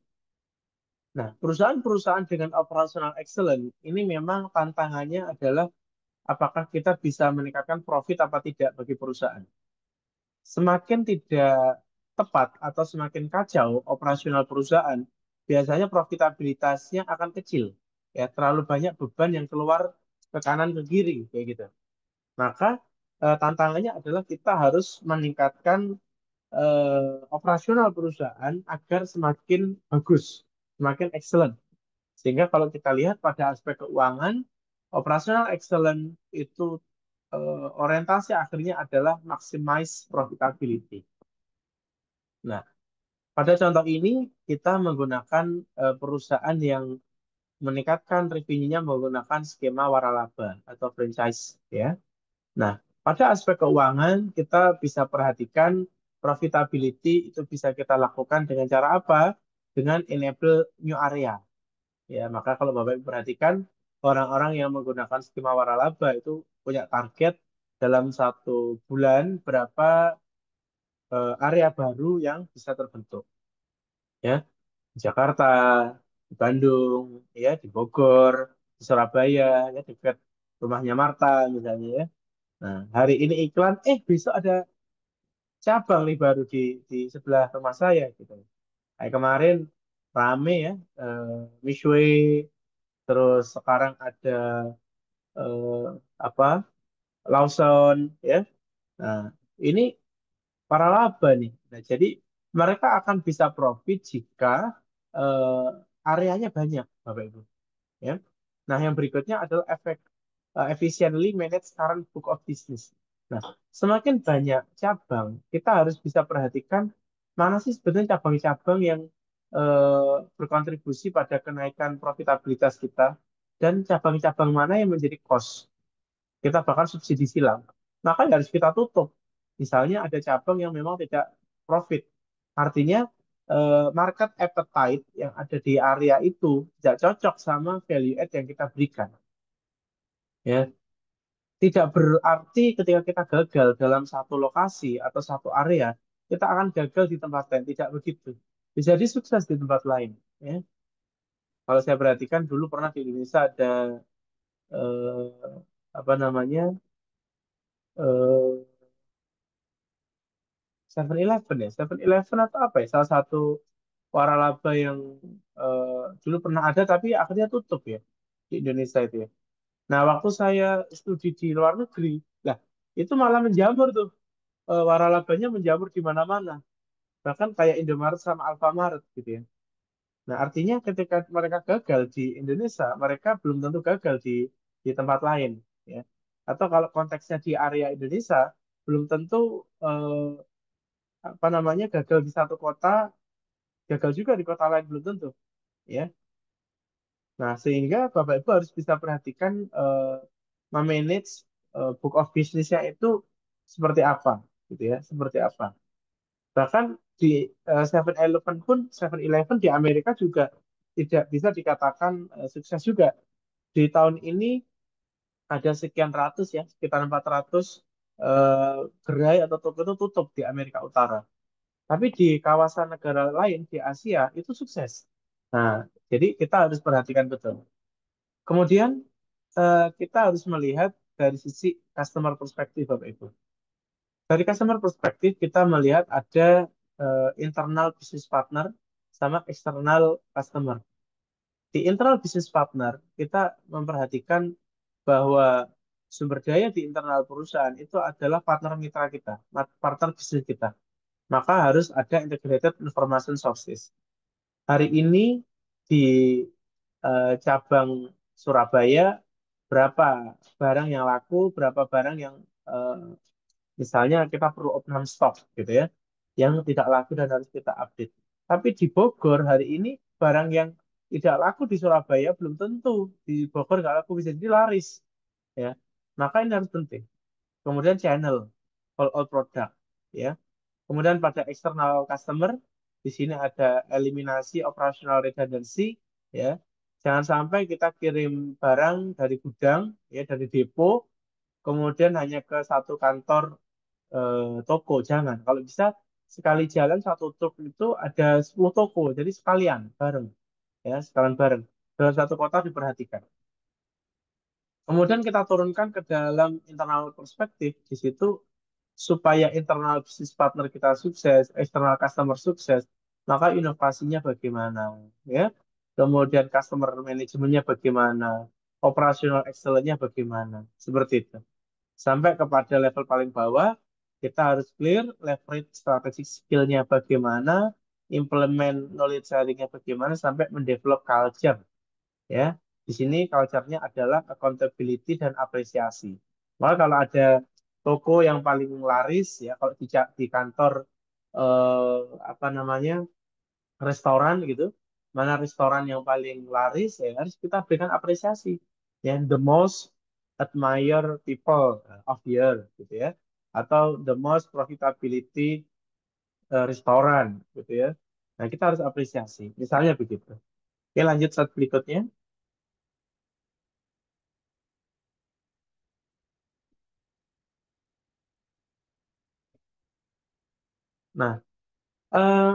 Nah, perusahaan-perusahaan dengan operasional excellence ini memang tantangannya adalah apakah kita bisa meningkatkan profit apa tidak bagi perusahaan. Semakin tidak tepat atau semakin kacau operasional perusahaan, biasanya profitabilitasnya akan kecil. Ya, terlalu banyak beban yang keluar ke kanan ke kiri kayak gitu. Maka tantangannya adalah kita harus meningkatkan operasional perusahaan agar semakin bagus, semakin excellent. Sehingga kalau kita lihat pada aspek keuangan, operasional excellent itu orientasi akhirnya adalah maximize profitability. Nah, pada contoh ini kita menggunakan perusahaan yang meningkatkan revenue-nya menggunakan skema waralaba atau franchise ya. Nah, pada aspek keuangan kita bisa perhatikan profitability itu bisa kita lakukan dengan cara apa? Dengan enable new area. Ya, maka kalau Bapak Ibu perhatikan orang-orang yang menggunakan skema waralaba itu punya target dalam 1 bulan berapa area baru yang bisa terbentuk. Ya, di Jakarta, di Bandung, ya, di Bogor, di Surabaya, ya dekat rumahnya Marta misalnya ya. Nah, hari ini iklan, besok ada cabang nih baru di sebelah rumah saya gitu. Kayak kemarin rame ya, Mishwe, terus sekarang ada eh, apa Lawson ya. Nah, ini para laba nih. Nah, jadi mereka akan bisa profit jika areanya banyak, Bapak Ibu. Ya. Nah, yang berikutnya adalah efficiently manage current book of business. Nah, semakin banyak cabang, kita harus bisa perhatikan mana sih sebenarnya cabang-cabang yang berkontribusi pada kenaikan profitabilitas kita dan cabang-cabang mana yang menjadi cost. Kita bahkan subsidi silang. Maka harus kita tutup. Misalnya ada cabang yang memang tidak profit. Artinya market appetite yang ada di area itu tidak cocok sama value add yang kita berikan. Ya, tidak berarti ketika kita gagal dalam satu lokasi atau satu area, kita akan gagal di tempat lain. Tidak begitu. Bisa jadi sukses di tempat lain. Ya. Kalau saya perhatikan dulu pernah di Indonesia ada apa namanya 7-Eleven ya, 7-Eleven atau apa ya, salah satu waralaba yang dulu pernah ada tapi akhirnya tutup ya di Indonesia itu ya. Nah, waktu saya studi di luar negeri, lah itu malah menjamur tuh, waralabanya menjamur di mana-mana, bahkan kayak Indomaret sama Alfamaret gitu ya. Nah, artinya ketika mereka gagal di Indonesia, mereka belum tentu gagal di tempat lain ya. Atau kalau konteksnya di area Indonesia, belum tentu apa namanya gagal di satu kota gagal juga di kota lain belum tentu ya. Nah, sehingga Bapak Ibu harus bisa perhatikan memanage book of business-nya itu seperti apa gitu ya, seperti apa. Bahkan di 7-Eleven pun 7-Eleven di Amerika juga tidak bisa dikatakan sukses juga. Di tahun ini ada sekian ratus ya, sekitar 400 gerai atau toko itu tutup di Amerika Utara. Tapi di kawasan negara lain di Asia itu sukses. Nah, jadi kita harus perhatikan betul. Kemudian kita harus melihat dari sisi customer perspektif, Bapak Ibu. Dari customer perspektif kita melihat ada internal business partner sama external customer. Di internal business partner kita memperhatikan bahwa sumber daya di internal perusahaan itu adalah partner mitra kita, partner bisnis kita. Maka harus ada integrated information sources. Hari ini di cabang Surabaya berapa barang yang laku, berapa barang yang eh, misalnya kita perlu opening stock gitu ya, yang tidak laku dan harus kita update. Tapi di Bogor hari ini barang yang tidak laku di Surabaya belum tentu di Bogor nggak laku bisa jadi laris ya. Maka ini harus penting. Kemudian channel all product ya. Kemudian pada external customer, di sini ada eliminasi operational redundancy, ya. Jangan sampai kita kirim barang dari gudang, ya, dari depo, kemudian hanya ke satu kantor toko. Jangan. Kalau bisa sekali jalan satu truk itu ada 10 toko, jadi sekalian bareng, ya, sekalian bareng. Dalam satu kota diperhatikan. Kemudian kita turunkan ke dalam internal perspektif, di situ supaya internal business partner kita sukses, external customer sukses, maka inovasinya bagaimana, ya. Kemudian customer manajemennya bagaimana, operational excellence-nya bagaimana. Seperti itu. Sampai kepada level paling bawah, kita harus clear leverage strategic skill-nya bagaimana, implement knowledge sharing-nya bagaimana, sampai mendevelop culture. Ya, di sini culture-nya adalah accountability dan apresiasi. Maka kalau ada toko yang paling laris, ya kalau di kantor apa namanya restoran gitu, mana restoran yang paling laris, ya harus kita berikan apresiasi. Ya, the most admire people of the year, gitu ya, atau the most profitability restoran, gitu ya. Nah, kita harus apresiasi. Misalnya begitu. Oke, lanjut slide berikutnya. Nah, eh,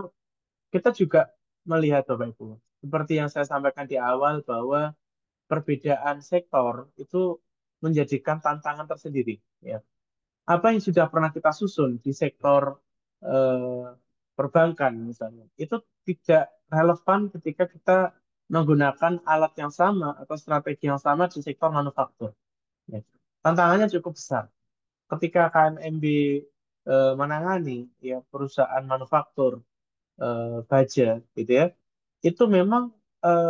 kita juga melihat Bapak Ibu, seperti yang saya sampaikan di awal bahwa perbedaan sektor itu menjadikan tantangan tersendiri. Ya. Apa yang sudah pernah kita susun di sektor eh, perbankan misalnya, itu tidak relevan ketika kita menggunakan alat yang sama atau strategi yang sama di sektor manufaktur. Ya. Tantangannya cukup besar. Ketika KNMB menangani ya perusahaan manufaktur baja gitu ya, itu memang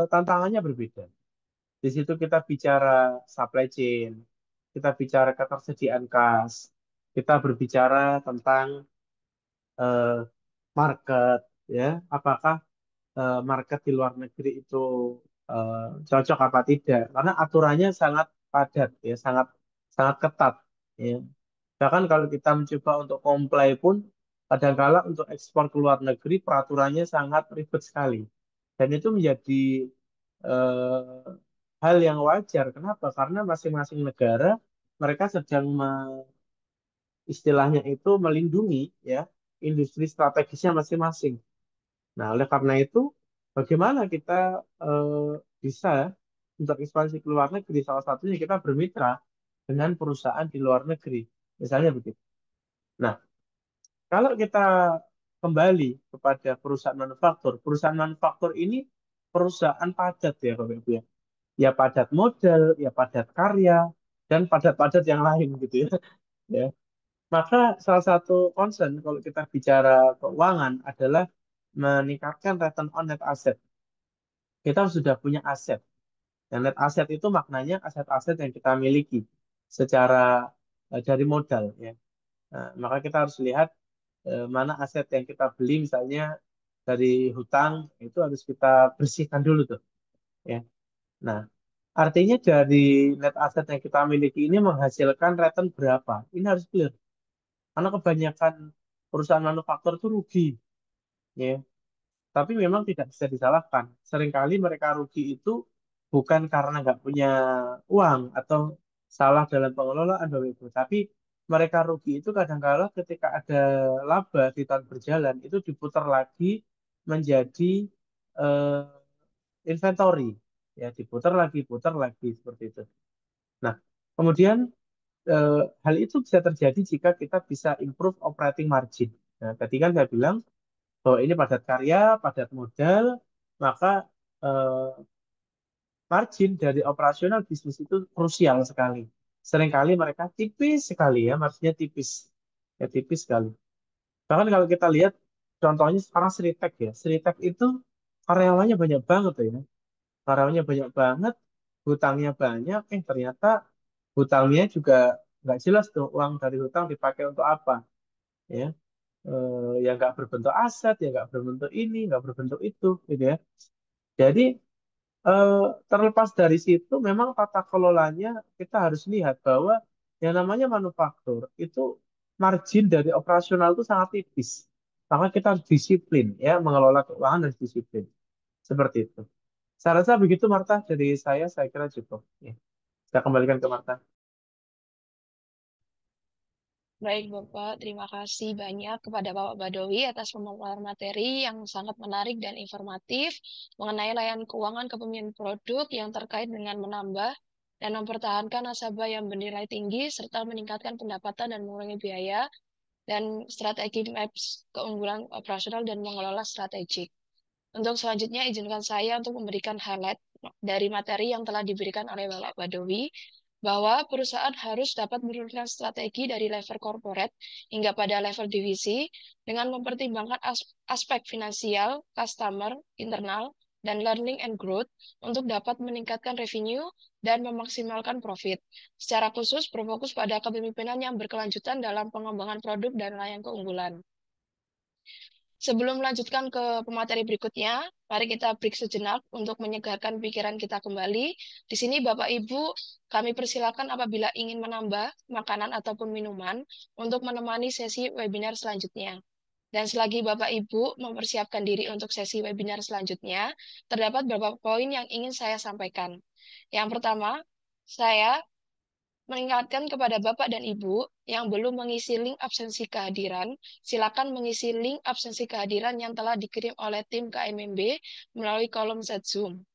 tantangannya berbeda. Di situ kita bicara supply chain, kita bicara ketersediaan kas, kita berbicara tentang eh, market, ya, apakah market di luar negeri itu eh, cocok apa tidak? Karena aturannya sangat padat, ya, sangat sangat ketat, ya. Bahkan kalau kita mencoba untuk comply pun, kadangkala untuk ekspor ke luar negeri peraturannya sangat ribet sekali. Dan itu menjadi hal yang wajar. Kenapa? Karena masing-masing negara mereka sedang istilahnya itu melindungi ya industri strategisnya masing-masing. Nah, oleh karena itu, bagaimana kita eh, bisa untuk ekspansi ke luar negeri? Salah satunya kita bermitra dengan perusahaan di luar negeri, misalnya begitu. Nah, kalau kita kembali kepada perusahaan manufaktur ini perusahaan padat ya, Bapak Ibu ya. Ya padat modal, ya padat karya, dan padat-padat yang lain gitu ya. Ya. Maka salah satu concern kalau kita bicara keuangan adalah meningkatkan return on net asset. Kita sudah punya aset. Dan net asset itu maknanya aset-aset yang kita miliki secara dari modal ya. Nah, maka kita harus lihat mana aset yang kita beli misalnya dari hutang itu harus kita bersihkan dulu tuh ya. Nah, artinya dari net asset yang kita miliki ini menghasilkan return berapa? Ini harus clear. Karena kebanyakan perusahaan manufaktur itu rugi, ya. Tapi memang tidak bisa disalahkan. Seringkali mereka rugi itu bukan karena nggak punya uang atau salah dalam pengelolaan, Bapak Ibu. Tapi mereka rugi itu kadang-kala ketika ada laba di tahun berjalan itu diputar lagi menjadi eh, inventory, ya putar lagi seperti itu. Nah, kemudian eh, hal itu bisa terjadi jika kita bisa improve operating margin. Nah, tadi kan saya bilang bahwa ini padat karya, padat modal, maka eh, margin dari operasional bisnis itu krusial sekali. Seringkali mereka tipis sekali ya, marginnya tipis. Ya, tipis sekali. Bahkan kalau kita lihat contohnya sekarang Sritek ya. Sritek itu karyawannya banyak banget tuh ya. Karyawannya banyak banget, hutangnya banyak, ternyata hutangnya juga nggak jelas tuh uang dari hutang dipakai untuk apa. Ya, ya nggak berbentuk aset, ya nggak berbentuk ini, nggak berbentuk itu, gitu ya. Jadi eh, terlepas dari situ, memang tata kelolanya kita harus lihat bahwa yang namanya manufaktur itu margin dari operasional itu sangat tipis. Maka kita harus disiplin, ya, mengelola keuangan harus disiplin. Seperti itu. Saya rasa begitu, Marta, dari saya kira cukup. Ya. Saya kembalikan ke Marta. Baik, Bapak. Terima kasih banyak kepada Bapak Badawi atas pemaparan materi yang sangat menarik dan informatif mengenai layanan keuangan kepemimpinan produk yang terkait dengan menambah dan mempertahankan nasabah yang bernilai tinggi serta meningkatkan pendapatan dan mengurangi biaya dan strategi maps keunggulan operasional dan mengelola strategik. Untuk selanjutnya, izinkan saya untuk memberikan highlight dari materi yang telah diberikan oleh Bapak Badowi, bahwa perusahaan harus dapat menurunkan strategi dari level corporate hingga pada level divisi dengan mempertimbangkan aspek finansial, customer, internal, dan learning and growth untuk dapat meningkatkan revenue dan memaksimalkan profit. Secara khusus berfokus pada kepemimpinan yang berkelanjutan dalam pengembangan produk dan layanan keunggulan. Sebelum melanjutkan ke pemateri berikutnya, mari kita break sejenak untuk menyegarkan pikiran kita kembali. Di sini Bapak Ibu, kami persilakan apabila ingin menambah makanan ataupun minuman untuk menemani sesi webinar selanjutnya. Dan selagi Bapak Ibu mempersiapkan diri untuk sesi webinar selanjutnya, terdapat beberapa poin yang ingin saya sampaikan. Yang pertama, saya mengingatkan kepada Bapak dan Ibu yang belum mengisi link absensi kehadiran, silakan mengisi link absensi kehadiran yang telah dikirim oleh tim KMMB melalui kolom chat Zoom.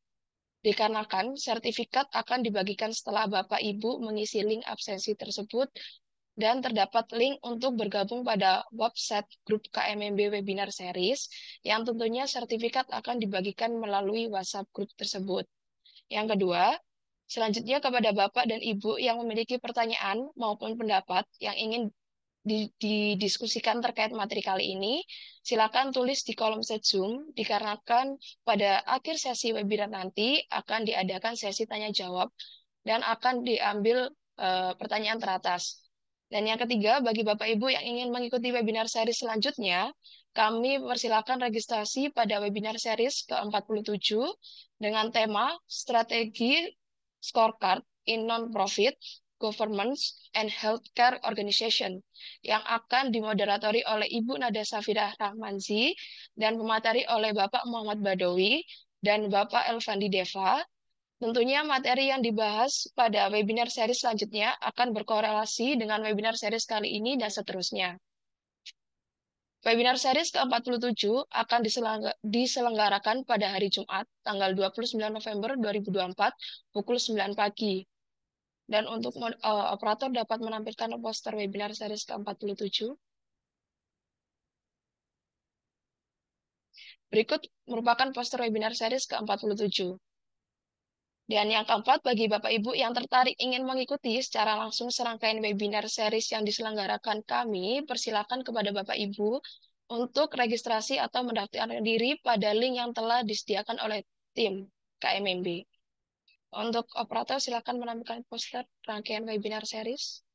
Dikarenakan sertifikat akan dibagikan setelah Bapak Ibu mengisi link absensi tersebut dan terdapat link untuk bergabung pada website grup KMMB Webinar Series yang tentunya sertifikat akan dibagikan melalui WhatsApp grup tersebut. Yang kedua, selanjutnya kepada Bapak dan Ibu yang memiliki pertanyaan maupun pendapat yang ingin didiskusikan terkait materi kali ini, silakan tulis di kolom chat Zoom, dikarenakan pada akhir sesi webinar nanti akan diadakan sesi tanya jawab dan akan diambil pertanyaan teratas. Dan yang ketiga, bagi Bapak Ibu yang ingin mengikuti webinar seri selanjutnya, kami persilakan registrasi pada webinar series ke-47 dengan tema Strategi Scorecard in Non-Profit Governance and Healthcare Organization yang akan dimoderatori oleh Ibu Nada Safira Rahmanzi dan pemateri oleh Bapak Muhammad Badawi dan Bapak Elvandi Deva. Tentunya materi yang dibahas pada webinar seri selanjutnya akan berkorelasi dengan webinar seri kali ini dan seterusnya. Webinar series ke-47 akan diselenggarakan pada hari Jumat, tanggal 29 November 2024, pukul 9 pagi. Dan untuk operator dapat menampilkan poster webinar series ke-47. Berikut merupakan poster webinar series ke-47. Dan yang keempat, bagi Bapak Ibu yang tertarik ingin mengikuti secara langsung serangkaian webinar series yang diselenggarakan kami, persilakan kepada Bapak Ibu untuk registrasi atau mendaftarkan diri pada link yang telah disediakan oleh tim KMMB. Untuk operator, silakan menampilkan poster rangkaian webinar series.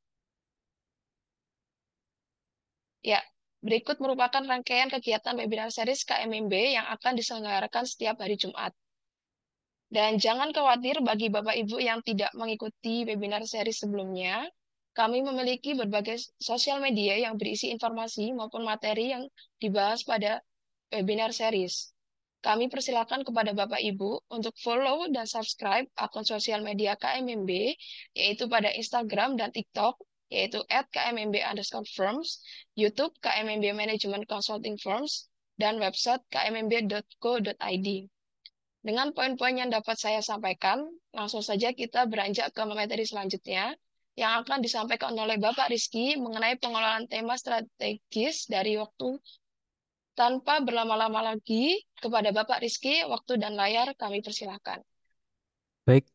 Ya, berikut merupakan rangkaian kegiatan webinar series KMMB yang akan diselenggarakan setiap hari Jumat. Dan jangan khawatir bagi Bapak Ibu yang tidak mengikuti webinar seri sebelumnya, kami memiliki berbagai sosial media yang berisi informasi maupun materi yang dibahas pada webinar series. Kami persilakan kepada Bapak Ibu untuk follow dan subscribe akun sosial media KMMB, yaitu pada Instagram dan TikTok, yaitu @kmmb_firms, YouTube KMMB Management Consulting Firms, dan website kmmb.co.id. Dengan poin-poin yang dapat saya sampaikan, langsung saja kita beranjak ke materi selanjutnya yang akan disampaikan oleh Bapak Rizky mengenai pengelolaan tema strategis dari waktu. Tanpa berlama-lama lagi, kepada Bapak Rizky, waktu dan layar kami persilahkan. Baik,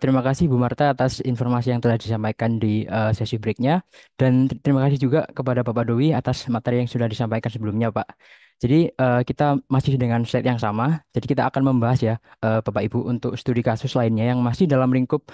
terima kasih Bu Marta atas informasi yang telah disampaikan di sesi breaknya dan terima kasih juga kepada Bapak Dwi atas materi yang sudah disampaikan sebelumnya, Pak. Jadi kita masih dengan slide yang sama. Jadi kita akan membahas ya, Bapak Ibu untuk studi kasus lainnya yang masih dalam lingkup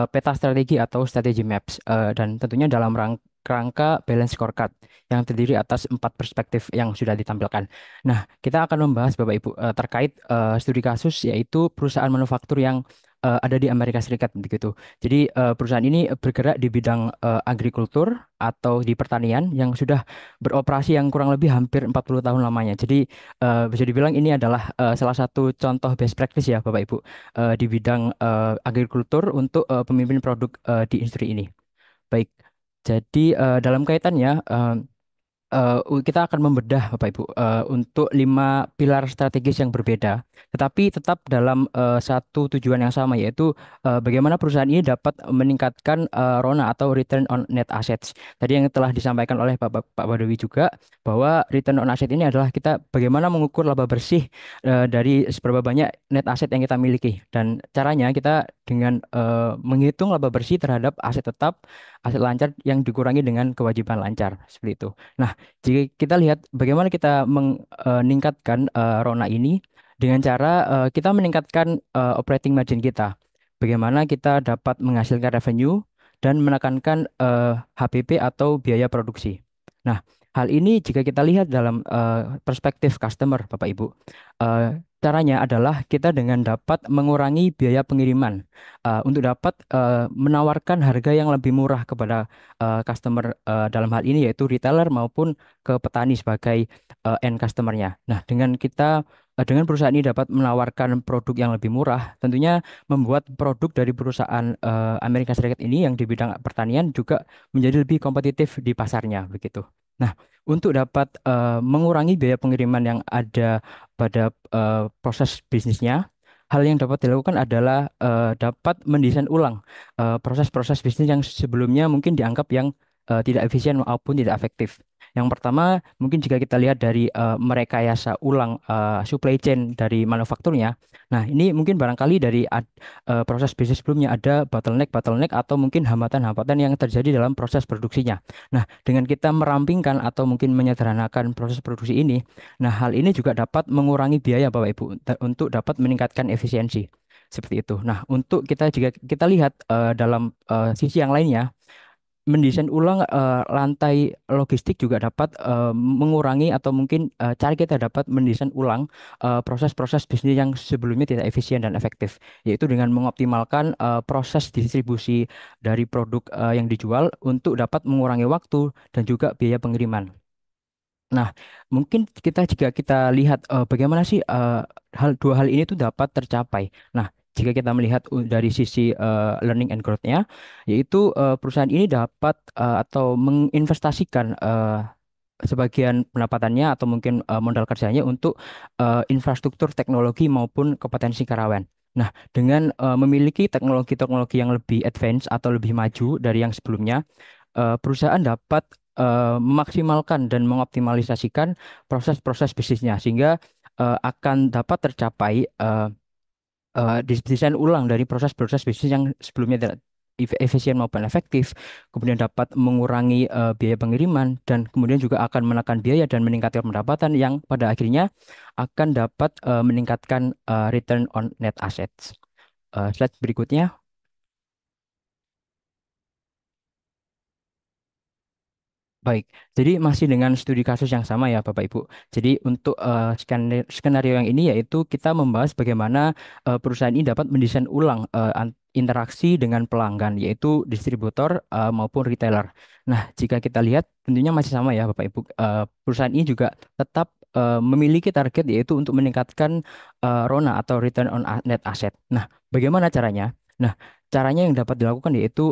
peta strategi atau strategi maps dan tentunya dalam rangka balance scorecard yang terdiri atas 4 perspektif yang sudah ditampilkan. Nah, kita akan membahas Bapak Ibu terkait studi kasus yaitu perusahaan manufaktur yang ada di Amerika Serikat begitu. Jadi perusahaan ini bergerak di bidang agrikultur atau di pertanian yang sudah beroperasi yang kurang lebih hampir 40 tahun lamanya. Jadi bisa dibilang ini adalah salah satu contoh best practice ya Bapak Ibu di bidang agrikultur untuk pemimpin produk di industri ini. Baik. Jadi dalam kaitannya kita akan membedah Bapak Ibu untuk 5 pilar strategis yang berbeda, tetapi tetap dalam satu tujuan yang sama, yaitu bagaimana perusahaan ini dapat meningkatkan RONA atau Return on Net Assets. Tadi yang telah disampaikan oleh Pak Badawi juga bahwa Return on Asset ini adalah kita bagaimana mengukur laba bersih dari seberapa banyak net asset yang kita miliki, dan caranya kita dengan menghitung laba bersih terhadap aset tetap, aset lancar yang dikurangi dengan kewajiban lancar seperti itu. Nah, jika kita lihat bagaimana kita meningkatkan RONA ini dengan cara kita meningkatkan operating margin kita. Bagaimana kita dapat menghasilkan revenue dan menekankan HPP atau biaya produksi. Nah, hal ini jika kita lihat dalam perspektif customer, Bapak Ibu, caranya adalah kita dengan dapat mengurangi biaya pengiriman untuk dapat menawarkan harga yang lebih murah kepada customer dalam hal ini yaitu retailer maupun ke petani sebagai end customernya. Nah, dengan perusahaan ini dapat menawarkan produk yang lebih murah, tentunya membuat produk dari perusahaan Amerika Serikat ini yang di bidang pertanian juga menjadi lebih kompetitif di pasarnya begitu. Nah, untuk dapat mengurangi biaya pengiriman yang ada pada proses bisnisnya, hal yang dapat dilakukan adalah dapat mendesain ulang proses-proses bisnis yang sebelumnya mungkin dianggap yang tidak efisien maupun tidak efektif. Yang pertama, mungkin jika kita lihat dari merekayasa ulang supply chain dari manufakturnya, nah ini mungkin barangkali dari proses bisnis sebelumnya ada bottleneck atau mungkin hambatan-hambatan yang terjadi dalam proses produksinya. Nah, dengan kita merampingkan atau mungkin menyederhanakan proses produksi ini, nah hal ini juga dapat mengurangi biaya Bapak Ibu untuk dapat meningkatkan efisiensi. Seperti itu. Nah, untuk kita jika kita lihat dalam sisi yang lainnya, mendesain ulang lantai logistik juga dapat mengurangi atau mungkin cara kita dapat mendesain ulang proses-proses bisnis yang sebelumnya tidak efisien dan efektif, yaitu dengan mengoptimalkan proses distribusi dari produk yang dijual untuk dapat mengurangi waktu dan juga biaya pengiriman. Nah, mungkin kita jika kita lihat bagaimana sih dua hal ini tuh dapat tercapai. Nah, jika kita melihat dari sisi learning and growth-nya, yaitu perusahaan ini dapat atau menginvestasikan sebagian pendapatannya atau mungkin modal kerjanya untuk infrastruktur teknologi maupun kompetensi karyawan. Nah, dengan memiliki teknologi-teknologi yang lebih advance atau lebih maju dari yang sebelumnya, perusahaan dapat memaksimalkan dan mengoptimalisasikan proses-proses bisnisnya sehingga akan dapat tercapai desain ulang dari proses-proses bisnis yang sebelumnya tidak efisien maupun efektif, kemudian dapat mengurangi biaya pengiriman dan kemudian juga akan menekan biaya dan meningkatkan pendapatan yang pada akhirnya akan dapat meningkatkan return on net assets. Slide berikutnya. Baik, jadi masih dengan studi kasus yang sama ya Bapak Ibu. Jadi untuk skenario yang ini yaitu kita membahas bagaimana perusahaan ini dapat mendesain ulang interaksi dengan pelanggan yaitu distributor maupun retailer. Nah, jika kita lihat tentunya masih sama ya Bapak Ibu. Perusahaan ini juga tetap memiliki target yaitu untuk meningkatkan RONA atau Return on Net Asset. Nah, bagaimana caranya? Nah, caranya yang dapat dilakukan yaitu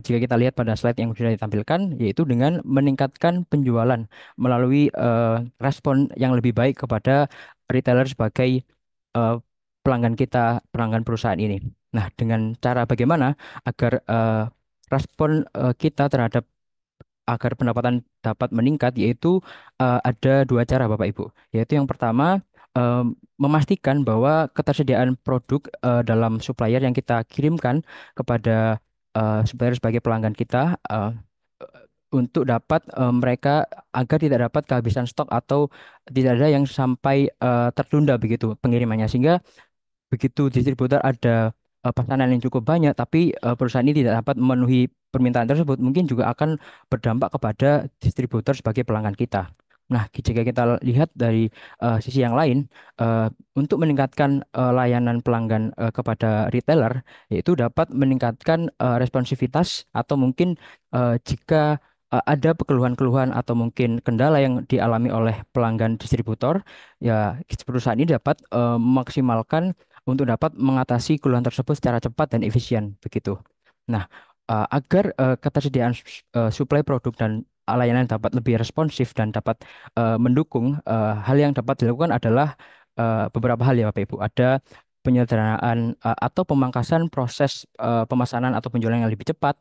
jika kita lihat pada slide yang sudah ditampilkan, yaitu dengan meningkatkan penjualan melalui respon yang lebih baik kepada retailer sebagai eh, pelanggan kita, pelanggan perusahaan ini. Nah, dengan cara bagaimana agar respon kita terhadap agar pendapatan dapat meningkat, yaitu ada dua cara Bapak Ibu. Yaitu yang pertama, em, memastikan bahwa ketersediaan produk dalam supplier yang kita kirimkan kepada supplier sebagai pelanggan kita untuk dapat mereka agar tidak dapat kehabisan stok atau tidak ada yang sampai tertunda begitu pengirimannya, sehingga begitu distributor ada pesanan yang cukup banyak, tapi perusahaan ini tidak dapat memenuhi permintaan tersebut, mungkin juga akan berdampak kepada distributor sebagai pelanggan kita. Nah, jika kita lihat dari sisi yang lain, eh, untuk meningkatkan layanan pelanggan kepada retailer, yaitu dapat meningkatkan responsivitas atau mungkin jika ada keluhan-keluhan atau mungkin kendala yang dialami oleh pelanggan distributor, ya perusahaan ini dapat memaksimalkan untuk dapat mengatasi keluhan tersebut secara cepat dan efisien begitu. Nah, agar ketersediaan supply produk dan layanan dapat lebih responsif dan dapat mendukung, hal yang dapat dilakukan adalah beberapa hal ya Bapak Ibu. Ada penyederhanaan atau pemangkasan proses pemesanan atau penjualan yang lebih cepat.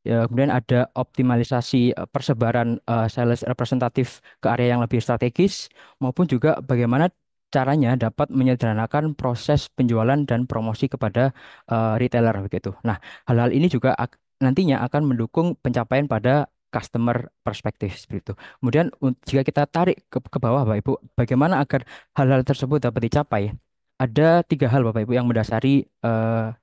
Ya, kemudian ada optimalisasi persebaran sales representatif ke area yang lebih strategis, maupun juga bagaimana caranya dapat menyederhanakan proses penjualan dan promosi kepada retailer begitu. Nah, hal-hal ini juga nantinya akan mendukung pencapaian pada customer perspektif seperti itu. Kemudian jika kita tarik ke bawah Bapak Ibu, bagaimana agar hal-hal tersebut dapat dicapai? Ada tiga hal Bapak Ibu yang mendasari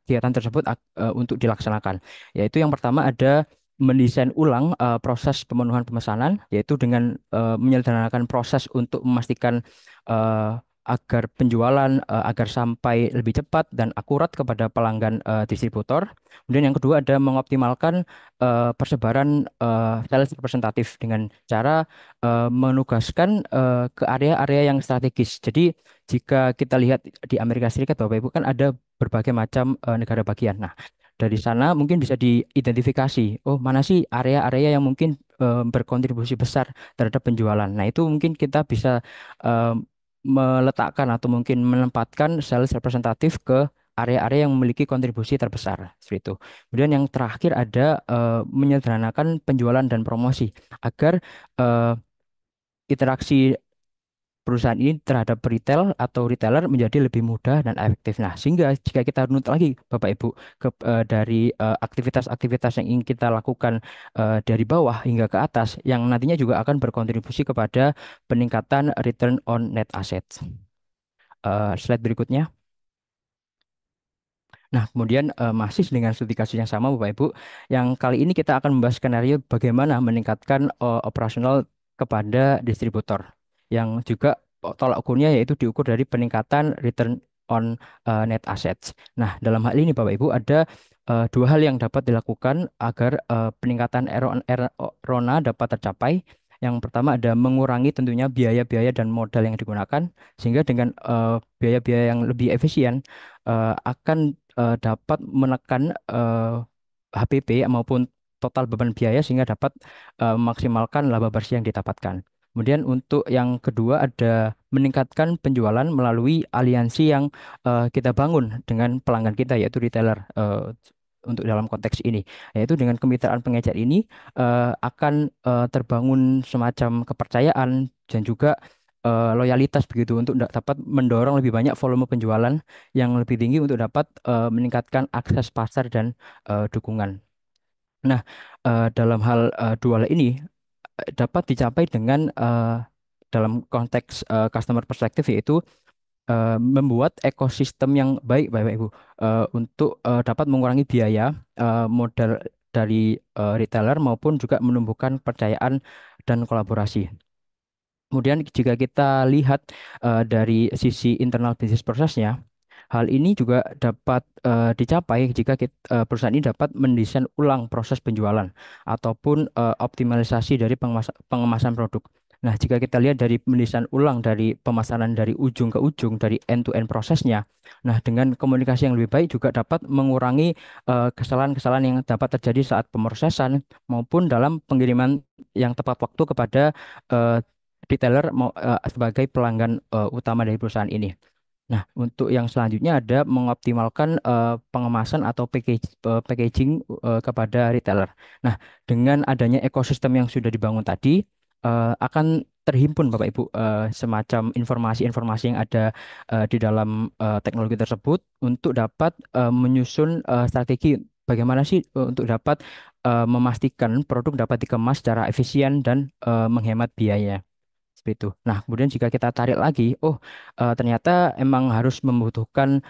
kegiatan tersebut untuk dilaksanakan, yaitu yang pertama ada mendesain ulang proses pemenuhan pemesanan, yaitu dengan menyederhanakan proses untuk memastikan eh, agar penjualan agar sampai lebih cepat dan akurat kepada pelanggan distributor. Kemudian yang kedua ada mengoptimalkan persebaran sales representatif dengan cara menugaskan ke area-area yang strategis. Jadi jika kita lihat di Amerika Serikat, Bapak Ibu, kan ada berbagai macam negara bagian. Nah, dari sana mungkin bisa diidentifikasi, oh mana sih area-area yang mungkin berkontribusi besar terhadap penjualan. Nah, itu mungkin kita bisa eh, meletakkan atau mungkin menempatkan sales representatif ke area-area yang memiliki kontribusi terbesar seperti itu. Kemudian yang terakhir ada menyederhanakan penjualan dan promosi agar eh, interaksi perusahaan ini terhadap retail atau retailer menjadi lebih mudah dan efektif. Nah, sehingga jika kita runut lagi Bapak Ibu dari aktivitas-aktivitas yang ingin kita lakukan dari bawah hingga ke atas, yang nantinya juga akan berkontribusi kepada peningkatan return on net assets. Slide berikutnya. Nah, kemudian masih dengan studi kasus yang sama, Bapak Ibu, yang kali ini kita akan membahas skenario bagaimana meningkatkan operasional kepada distributor, yang juga tolak ukurnya yaitu diukur dari peningkatan return on net assets. Nah, dalam hal ini, Bapak Ibu, ada dua hal yang dapat dilakukan agar peningkatan RONA dapat tercapai. Yang pertama ada mengurangi tentunya biaya-biaya dan modal yang digunakan, sehingga dengan biaya-biaya yang lebih efisien akan dapat menekan HPP maupun total beban biaya sehingga dapat memaksimalkan laba bersih yang didapatkan. Kemudian untuk yang kedua ada meningkatkan penjualan melalui aliansi yang kita bangun dengan pelanggan kita yaitu retailer untuk dalam konteks ini, yaitu dengan kemitraan pengecer ini akan terbangun semacam kepercayaan dan juga loyalitas begitu untuk dapat mendorong lebih banyak volume penjualan yang lebih tinggi untuk dapat meningkatkan akses pasar dan dukungan. Nah, dalam hal dua hal ini dapat dicapai dengan dalam konteks customer perspektif, yaitu membuat ekosistem yang baik Bapak Ibu untuk dapat mengurangi biaya modal dari retailer maupun juga menumbuhkan kepercayaan dan kolaborasi. Kemudian jika kita lihat dari sisi internal bisnis prosesnya, hal ini juga dapat dicapai jika perusahaan ini dapat mendesain ulang proses penjualan ataupun optimalisasi dari pengemasan produk. Nah, jika kita lihat dari mendesain ulang dari pemasaran dari ujung ke ujung, dari end-to-end prosesnya, nah dengan komunikasi yang lebih baik juga dapat mengurangi kesalahan-kesalahan yang dapat terjadi saat pemrosesan maupun dalam pengiriman yang tepat waktu kepada eh, retailer sebagai pelanggan utama dari perusahaan ini. Nah, untuk yang selanjutnya ada mengoptimalkan pengemasan atau packaging kepada retailer. Nah, dengan adanya ekosistem yang sudah dibangun tadi, akan terhimpun Bapak Ibu semacam informasi-informasi yang ada di dalam teknologi tersebut untuk dapat menyusun strategi bagaimana sih untuk dapat memastikan produk dapat dikemas secara efisien dan menghemat biaya. Seperti itu. Nah, kemudian jika kita tarik lagi, oh ternyata emang harus membutuhkan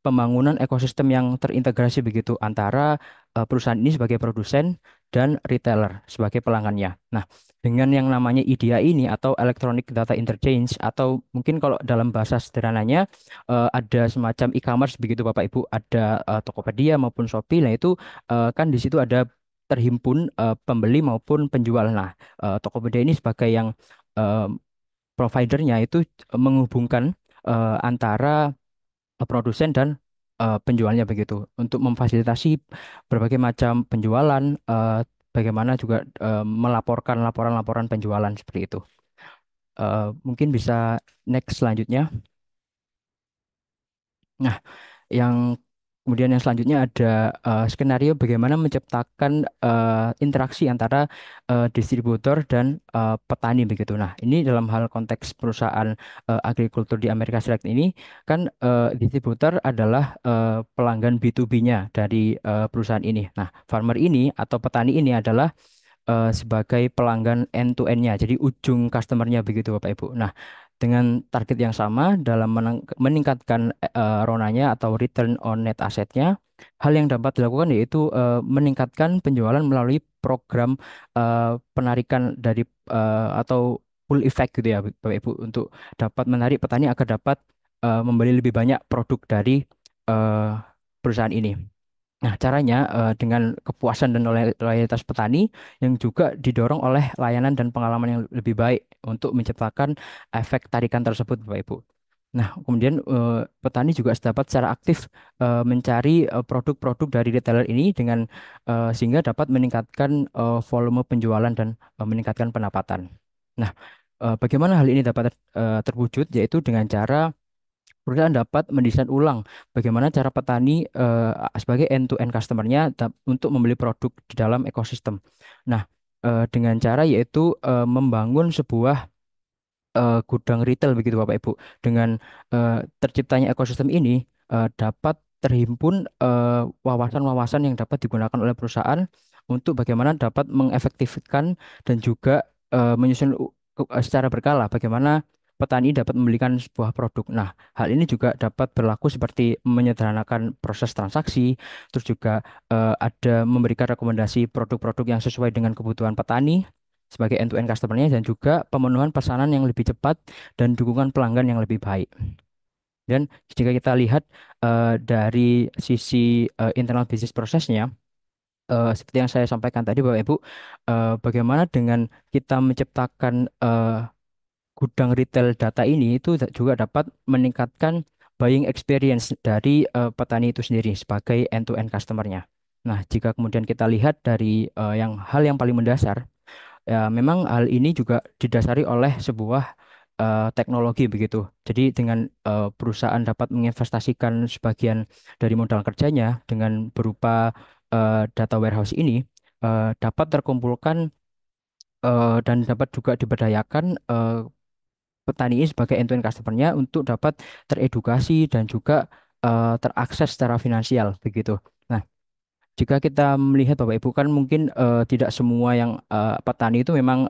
pembangunan ekosistem yang terintegrasi begitu antara perusahaan ini sebagai produsen dan retailer sebagai pelanggannya. Nah, dengan yang namanya IDA ini atau Electronic Data Interchange atau mungkin kalau dalam bahasa sederhananya ada semacam e-commerce begitu Bapak Ibu, ada Tokopedia maupun Shopee. Nah, itu kan di situ ada terhimpun pembeli maupun penjual. Nah, Tokopedia ini sebagai yang eh, providernya itu menghubungkan antara produsen dan penjualnya begitu untuk memfasilitasi berbagai macam penjualan bagaimana juga melaporkan laporan-laporan penjualan seperti itu. Mungkin bisa next selanjutnya. Nah, yang kemudian yang selanjutnya ada skenario bagaimana menciptakan interaksi antara distributor dan petani begitu. Nah, ini dalam hal konteks perusahaan agrikultur di Amerika Serikat ini kan distributor adalah pelanggan B2B-nya dari perusahaan ini. Nah, farmer ini atau petani ini adalah sebagai pelanggan end to end-nya, jadi ujung customer-nya begitu Bapak Ibu. Nah, dengan target yang sama dalam meningkatkan RONA-nya atau return on net asset-nya, hal yang dapat dilakukan yaitu meningkatkan penjualan melalui program penarikan dari atau pull effect gitu ya Bapak Ibu untuk dapat menarik petani agar dapat membeli lebih banyak produk dari eh, perusahaan ini. Nah, caranya dengan kepuasan dan loyalitas petani yang juga didorong oleh layanan dan pengalaman yang lebih baik untuk menciptakan efek tarikan tersebut, Bapak Ibu. Nah, kemudian petani juga dapat secara aktif mencari produk-produk dari retailer ini dengan sehingga dapat meningkatkan volume penjualan dan meningkatkan pendapatan. Nah, bagaimana hal ini dapat terwujud yaitu dengan cara perusahaan dapat mendesain ulang bagaimana cara petani sebagai end-to-end customer-nya untuk membeli produk di dalam ekosistem. Nah, dengan cara yaitu membangun sebuah gudang retail begitu Bapak Ibu. Dengan terciptanya ekosistem ini dapat terhimpun wawasan-wawasan yang dapat digunakan oleh perusahaan untuk bagaimana dapat mengefektifkan dan juga menyusun secara berkala bagaimana petani dapat membelikan sebuah produk. Nah, hal ini juga dapat berlaku seperti menyederhanakan proses transaksi, terus juga ada memberikan rekomendasi produk-produk yang sesuai dengan kebutuhan petani sebagai end-to-end customer-nya dan juga pemenuhan pesanan yang lebih cepat dan dukungan pelanggan yang lebih baik. Dan jika kita lihat dari sisi internal business prosesnya, seperti yang saya sampaikan tadi Bapak Ibu, bagaimana dengan kita menciptakan gudang retail data ini itu juga dapat meningkatkan buying experience dari petani itu sendiri sebagai end-to-end customer-nya. Nah, jika kemudian kita lihat dari hal yang paling mendasar, ya, memang hal ini juga didasari oleh sebuah teknologi begitu. Jadi dengan perusahaan dapat menginvestasikan sebagian dari modal kerjanya dengan berupa data warehouse ini dapat terkumpulkan dan dapat juga diberdayakan petani ini sebagai end-to-end customer-nya untuk dapat teredukasi dan juga terakses secara finansial begitu. Nah, jika kita melihat Bapak Ibu kan mungkin tidak semua yang petani itu memang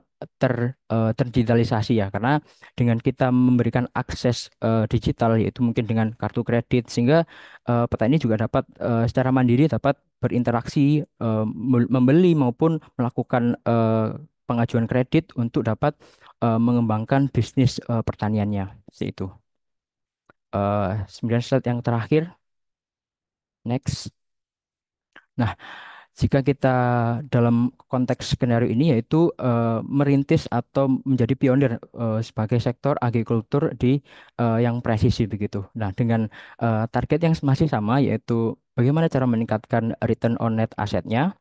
terdigitalisasi ya karena dengan kita memberikan akses digital yaitu mungkin dengan kartu kredit sehingga petani juga dapat secara mandiri dapat berinteraksi membeli maupun melakukan pengajuan kredit untuk dapat mengembangkan bisnis pertaniannya seperti itu. 9 slide yang terakhir, next. Nah, jika kita dalam konteks skenario ini yaitu merintis atau menjadi pionir sebagai sektor agrikultur di yang presisi begitu. Nah, dengan target yang masih sama yaitu bagaimana cara meningkatkan return on net asetnya,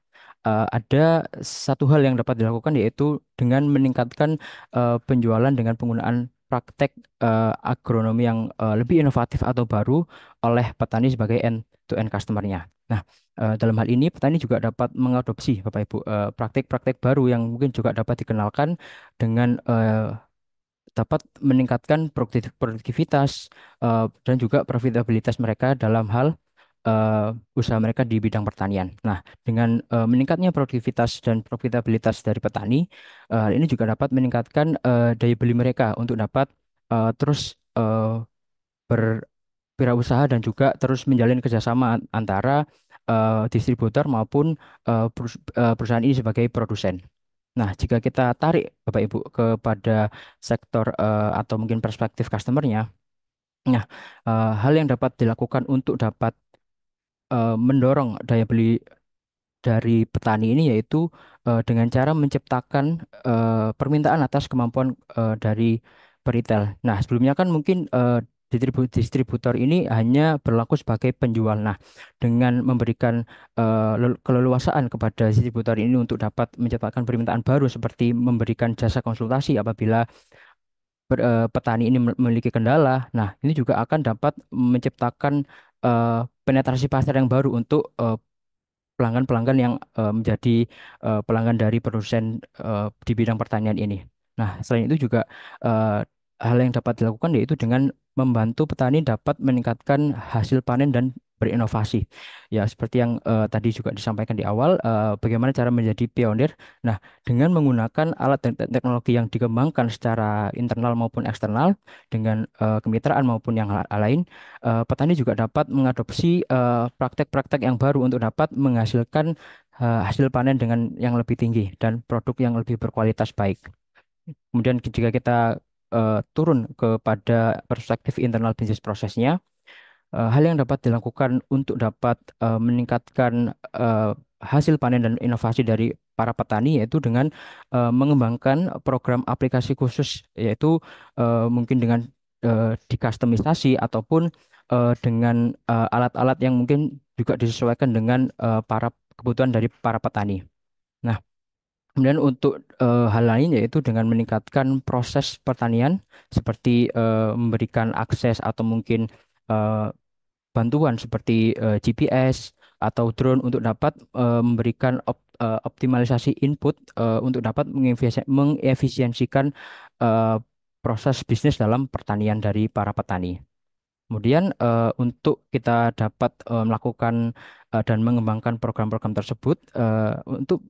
ada satu hal yang dapat dilakukan yaitu dengan meningkatkan penjualan dengan penggunaan praktek agronomi yang lebih inovatif atau baru oleh petani sebagai end-to-end customer-nya. Nah, dalam hal ini petani juga dapat mengadopsi Bapak Ibu praktek-praktek baru yang mungkin juga dapat dikenalkan dengan dapat meningkatkan produktivitas dan juga profitabilitas mereka dalam hal usaha mereka di bidang pertanian. Nah, dengan meningkatnya produktivitas dan profitabilitas dari petani, ini juga dapat meningkatkan daya beli mereka untuk dapat terus berwirausaha dan juga terus menjalin kerjasama antara distributor maupun perusahaan ini sebagai produsen. Nah, jika kita tarik Bapak Ibu kepada sektor atau mungkin perspektif customer-nya, nah hal yang dapat dilakukan untuk dapat mendorong daya beli dari petani ini yaitu dengan cara menciptakan permintaan atas kemampuan dari peritel. Nah, sebelumnya kan mungkin Distributor ini hanya berlaku sebagai penjual. Nah, dengan memberikan keleluasaan kepada distributor ini untuk dapat menciptakan permintaan baru seperti memberikan jasa konsultasi apabila petani ini memiliki kendala. Nah, ini juga akan dapat menciptakan eh, penetrasi pasar yang baru untuk pelanggan-pelanggan yang menjadi pelanggan dari produsen di bidang pertanian ini. Nah, selain itu juga eh, hal yang dapat dilakukan yaitu dengan membantu petani dapat meningkatkan hasil panen dan berinovasi. Ya, seperti yang tadi juga disampaikan di awal, bagaimana cara menjadi pionir. Nah, dengan menggunakan alat dan teknologi yang dikembangkan secara internal maupun eksternal, dengan kemitraan maupun yang lain, petani juga dapat mengadopsi praktek-praktek yang baru untuk dapat menghasilkan hasil panen dengan yang lebih tinggi dan produk yang lebih berkualitas baik. Kemudian jika kita turun kepada perspektif internal bisnis prosesnya, hal yang dapat dilakukan untuk dapat meningkatkan hasil panen dan inovasi dari para petani yaitu dengan mengembangkan program aplikasi khusus yaitu mungkin dengan dikustomisasi ataupun dengan alat-alat yang mungkin juga disesuaikan dengan para kebutuhan dari para petani. Nah, kemudian untuk hal lain yaitu dengan meningkatkan proses pertanian seperti memberikan akses atau mungkin eh, bantuan seperti GPS atau drone untuk dapat memberikan optimalisasi input untuk dapat mengefisiensikan eh, proses bisnis dalam pertanian dari para petani. Kemudian untuk kita dapat melakukan dan mengembangkan program-program tersebut untuk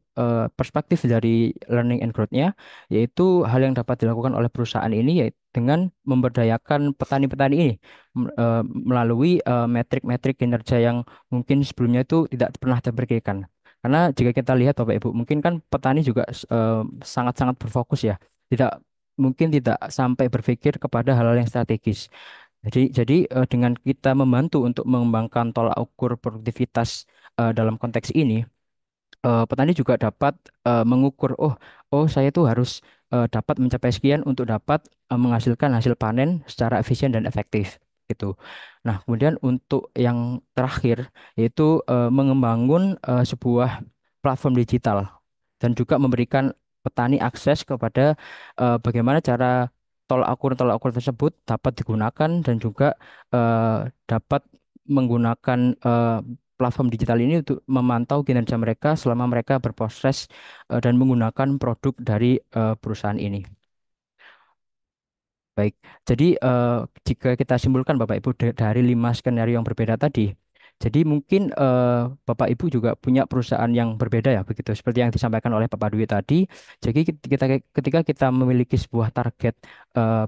perspektif dari learning and growth-nya, yaitu hal yang dapat dilakukan oleh perusahaan ini yaitu dengan memberdayakan petani-petani ini melalui metrik-metrik kinerja yang mungkin sebelumnya itu tidak pernah terpikirkan. Karena jika kita lihat Bapak Ibu, mungkin kan petani juga sangat-sangat berfokus ya, tidak mungkin tidak sampai berpikir kepada hal-hal yang strategis. Jadi, dengan kita membantu untuk mengembangkan tolak ukur produktivitas dalam konteks ini, petani juga dapat mengukur, oh saya tuh harus dapat mencapai sekian untuk dapat menghasilkan hasil panen secara efisien dan efektif gitu. Nah, kemudian untuk yang terakhir yaitu mengembangun sebuah platform digital dan juga memberikan petani akses kepada bagaimana cara tolak ukur tersebut dapat digunakan dan juga dapat menggunakan platform digital ini untuk memantau kinerja mereka selama mereka berproses dan menggunakan produk dari perusahaan ini. Baik, jadi jika kita simpulkan Bapak Ibu dari 5 skenario yang berbeda tadi, jadi mungkin Bapak Ibu juga punya perusahaan yang berbeda ya, begitu seperti yang disampaikan oleh Bapak Dwi tadi. Jadi ketika kita memiliki sebuah target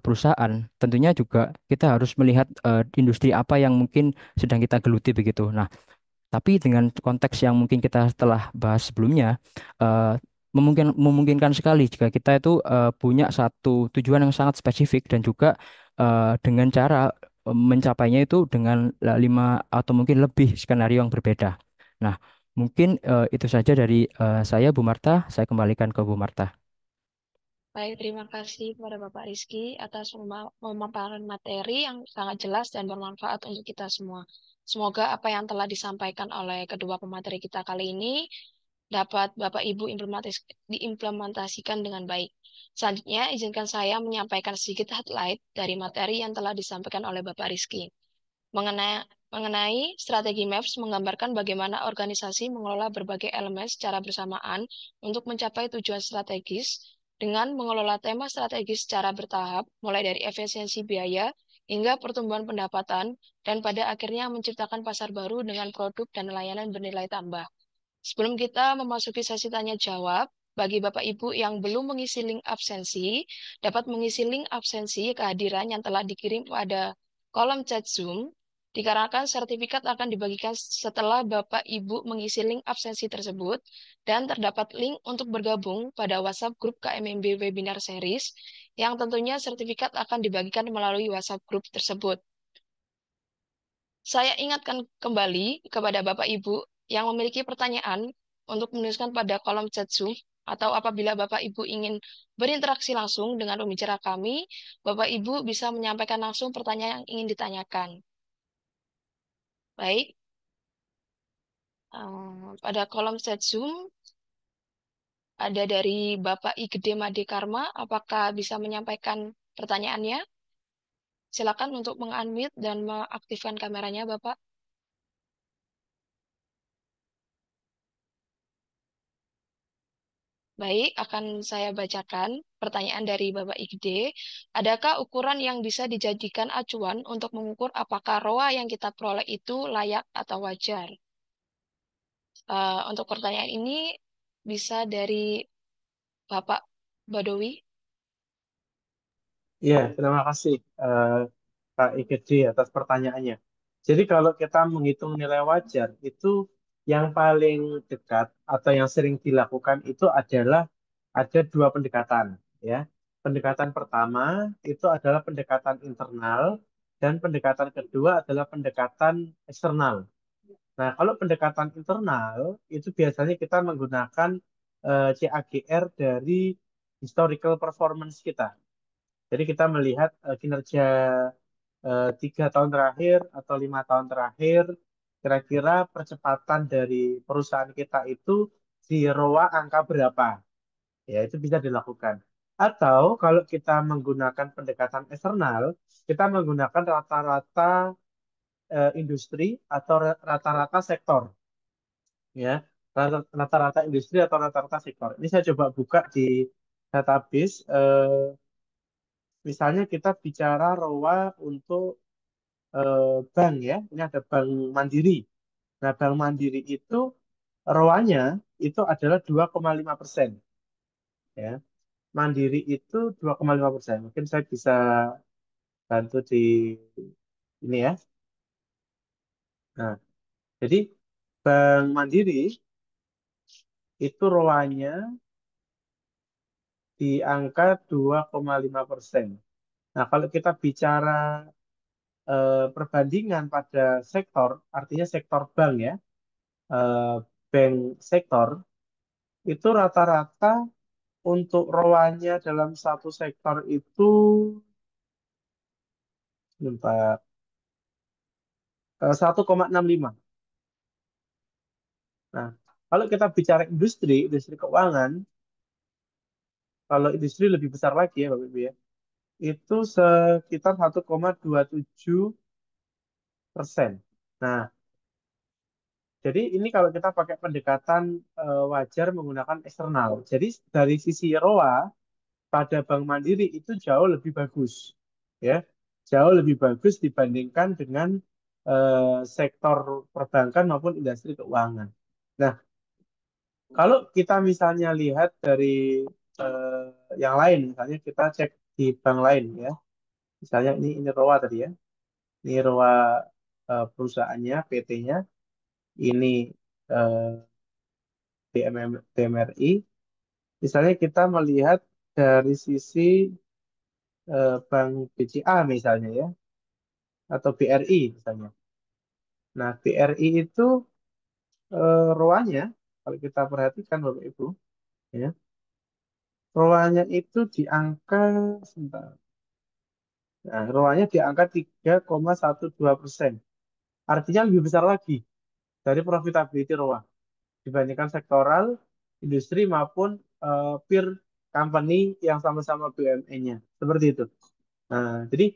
perusahaan, tentunya juga kita harus melihat industri apa yang mungkin sedang kita geluti begitu. Nah, tapi dengan konteks yang mungkin kita setelah bahas sebelumnya, eh, memungkinkan sekali jika kita itu punya satu tujuan yang sangat spesifik dan juga dengan cara mencapainya itu dengan 5 atau mungkin lebih skenario yang berbeda. Nah, mungkin itu saja dari saya, Bu Marta. Saya kembalikan ke Bu Marta. Baik, terima kasih kepada Bapak Rizky atas memaparkan materi yang sangat jelas dan bermanfaat untuk kita semua. Semoga apa yang telah disampaikan oleh kedua pemateri kita kali ini dapat Bapak Ibu diimplementasikan dengan baik. Selanjutnya, izinkan saya menyampaikan sedikit highlight dari materi yang telah disampaikan oleh Bapak Rizky. Mengenai strategi MAPS menggambarkan bagaimana organisasi mengelola berbagai elemen secara bersamaan untuk mencapai tujuan strategis dengan mengelola tema strategis secara bertahap, mulai dari efisiensi biaya hingga pertumbuhan pendapatan, dan pada akhirnya menciptakan pasar baru dengan produk dan layanan bernilai tambah. Sebelum kita memasuki sesi tanya jawab, bagi Bapak Ibu yang belum mengisi link absensi, dapat mengisi link absensi kehadiran yang telah dikirim pada kolom chat Zoom, dikarenakan sertifikat akan dibagikan setelah Bapak Ibu mengisi link absensi tersebut, dan terdapat link untuk bergabung pada WhatsApp grup KMMB Webinar Series, yang tentunya sertifikat akan dibagikan melalui WhatsApp grup tersebut. Saya ingatkan kembali kepada Bapak Ibu yang memiliki pertanyaan untuk menuliskan pada kolom chat Zoom Atau apabila Bapak Ibu ingin berinteraksi langsung dengan pembicara kami, Bapak Ibu bisa menyampaikan langsung pertanyaan yang ingin ditanyakan. Baik, pada kolom chat Zoom ada dari Bapak I Gede Made Karma. Apakah bisa menyampaikan pertanyaannya? Silakan untuk meng-unmute dan mengaktifkan kameranya, Bapak. Baik, akan saya bacakan pertanyaan dari Bapak Igede. Adakah ukuran yang bisa dijadikan acuan untuk mengukur apakah ROA yang kita peroleh itu layak atau wajar? Untuk pertanyaan ini bisa dari Bapak Badowi. Iya, terima kasih Kak IGD atas pertanyaannya. Jadi kalau kita menghitung nilai wajar, itu yang paling dekat atau yang sering dilakukan itu adalah ada dua pendekatan, ya. Pendekatan pertama itu adalah pendekatan internal dan pendekatan kedua adalah pendekatan eksternal. Nah, kalau pendekatan internal itu biasanya kita menggunakan CAGR dari historical performance kita. Jadi kita melihat kinerja 3 tahun terakhir atau 5 tahun terakhir, kira-kira percepatan dari perusahaan kita itu di ROA angka berapa? Ya, itu bisa dilakukan. Atau kalau kita menggunakan pendekatan eksternal, kita menggunakan rata-rata industri atau rata-rata sektor, ya, rata-rata industri atau rata-rata sektor. Ini saya coba buka di database. Misalnya kita bicara ROA untuk bank, ya. Ini ada Bank Mandiri. Nah, Bank Mandiri itu ROA-nya itu adalah 2,5%. Ya. Mandiri itu 2,5%. Mungkin saya bisa bantu di ini ya. Nah, jadi Bank Mandiri itu ROA-nya di angka 2,5%. Nah, kalau kita bicara perbandingan pada sektor, artinya sektor bank ya, eh, bank sektor, itu rata-rata untuk ROA-nya dalam satu sektor itu bentar, 1,65. Nah, kalau kita bicara industri, industri keuangan, kalau industri lebih besar lagi ya Bapak Ibu ya, itu sekitar 1,27%. Nah, jadi ini kalau kita pakai pendekatan wajar menggunakan eksternal. Jadi dari sisi ROA pada Bank Mandiri itu jauh lebih bagus, ya, jauh lebih bagus dibandingkan dengan sektor perbankan maupun industri keuangan. Nah, kalau kita misalnya lihat dari eh, yang lain, misalnya kita cek di bank lain, ya, misalnya ini ROA tadi ya, ini ROA perusahaannya, PT-nya, ini eh, BMRI. Misalnya kita melihat dari sisi Bank BCA misalnya ya, atau BRI misalnya. Nah, BRI itu ROA-nya, kalau kita perhatikan Bapak Ibu, ya, ROA-nya itu di angka, sebentar. Nah, ROA-nya di angka 3,12%. Artinya lebih besar lagi dari profitability ROA dibandingkan sektoral, industri maupun peer company yang sama-sama BUMN-nya. Seperti itu. Nah, jadi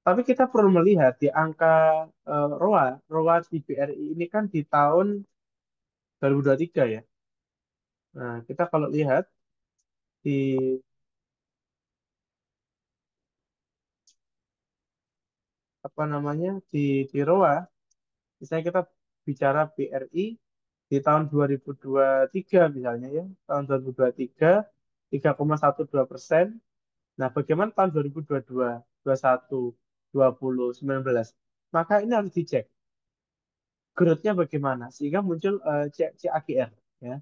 tapi kita perlu melihat di angka ROA di BRI ini kan di tahun 2023 ya. Nah, kita kalau lihat di apa namanya di ROA, misalnya kita bicara BRI di tahun 2023 misalnya ya, tahun 2023 3,12%. Nah, bagaimana tahun 2022, 21, 20, 19? Maka ini harus dicek growth-nya bagaimana sehingga muncul CAGR ya,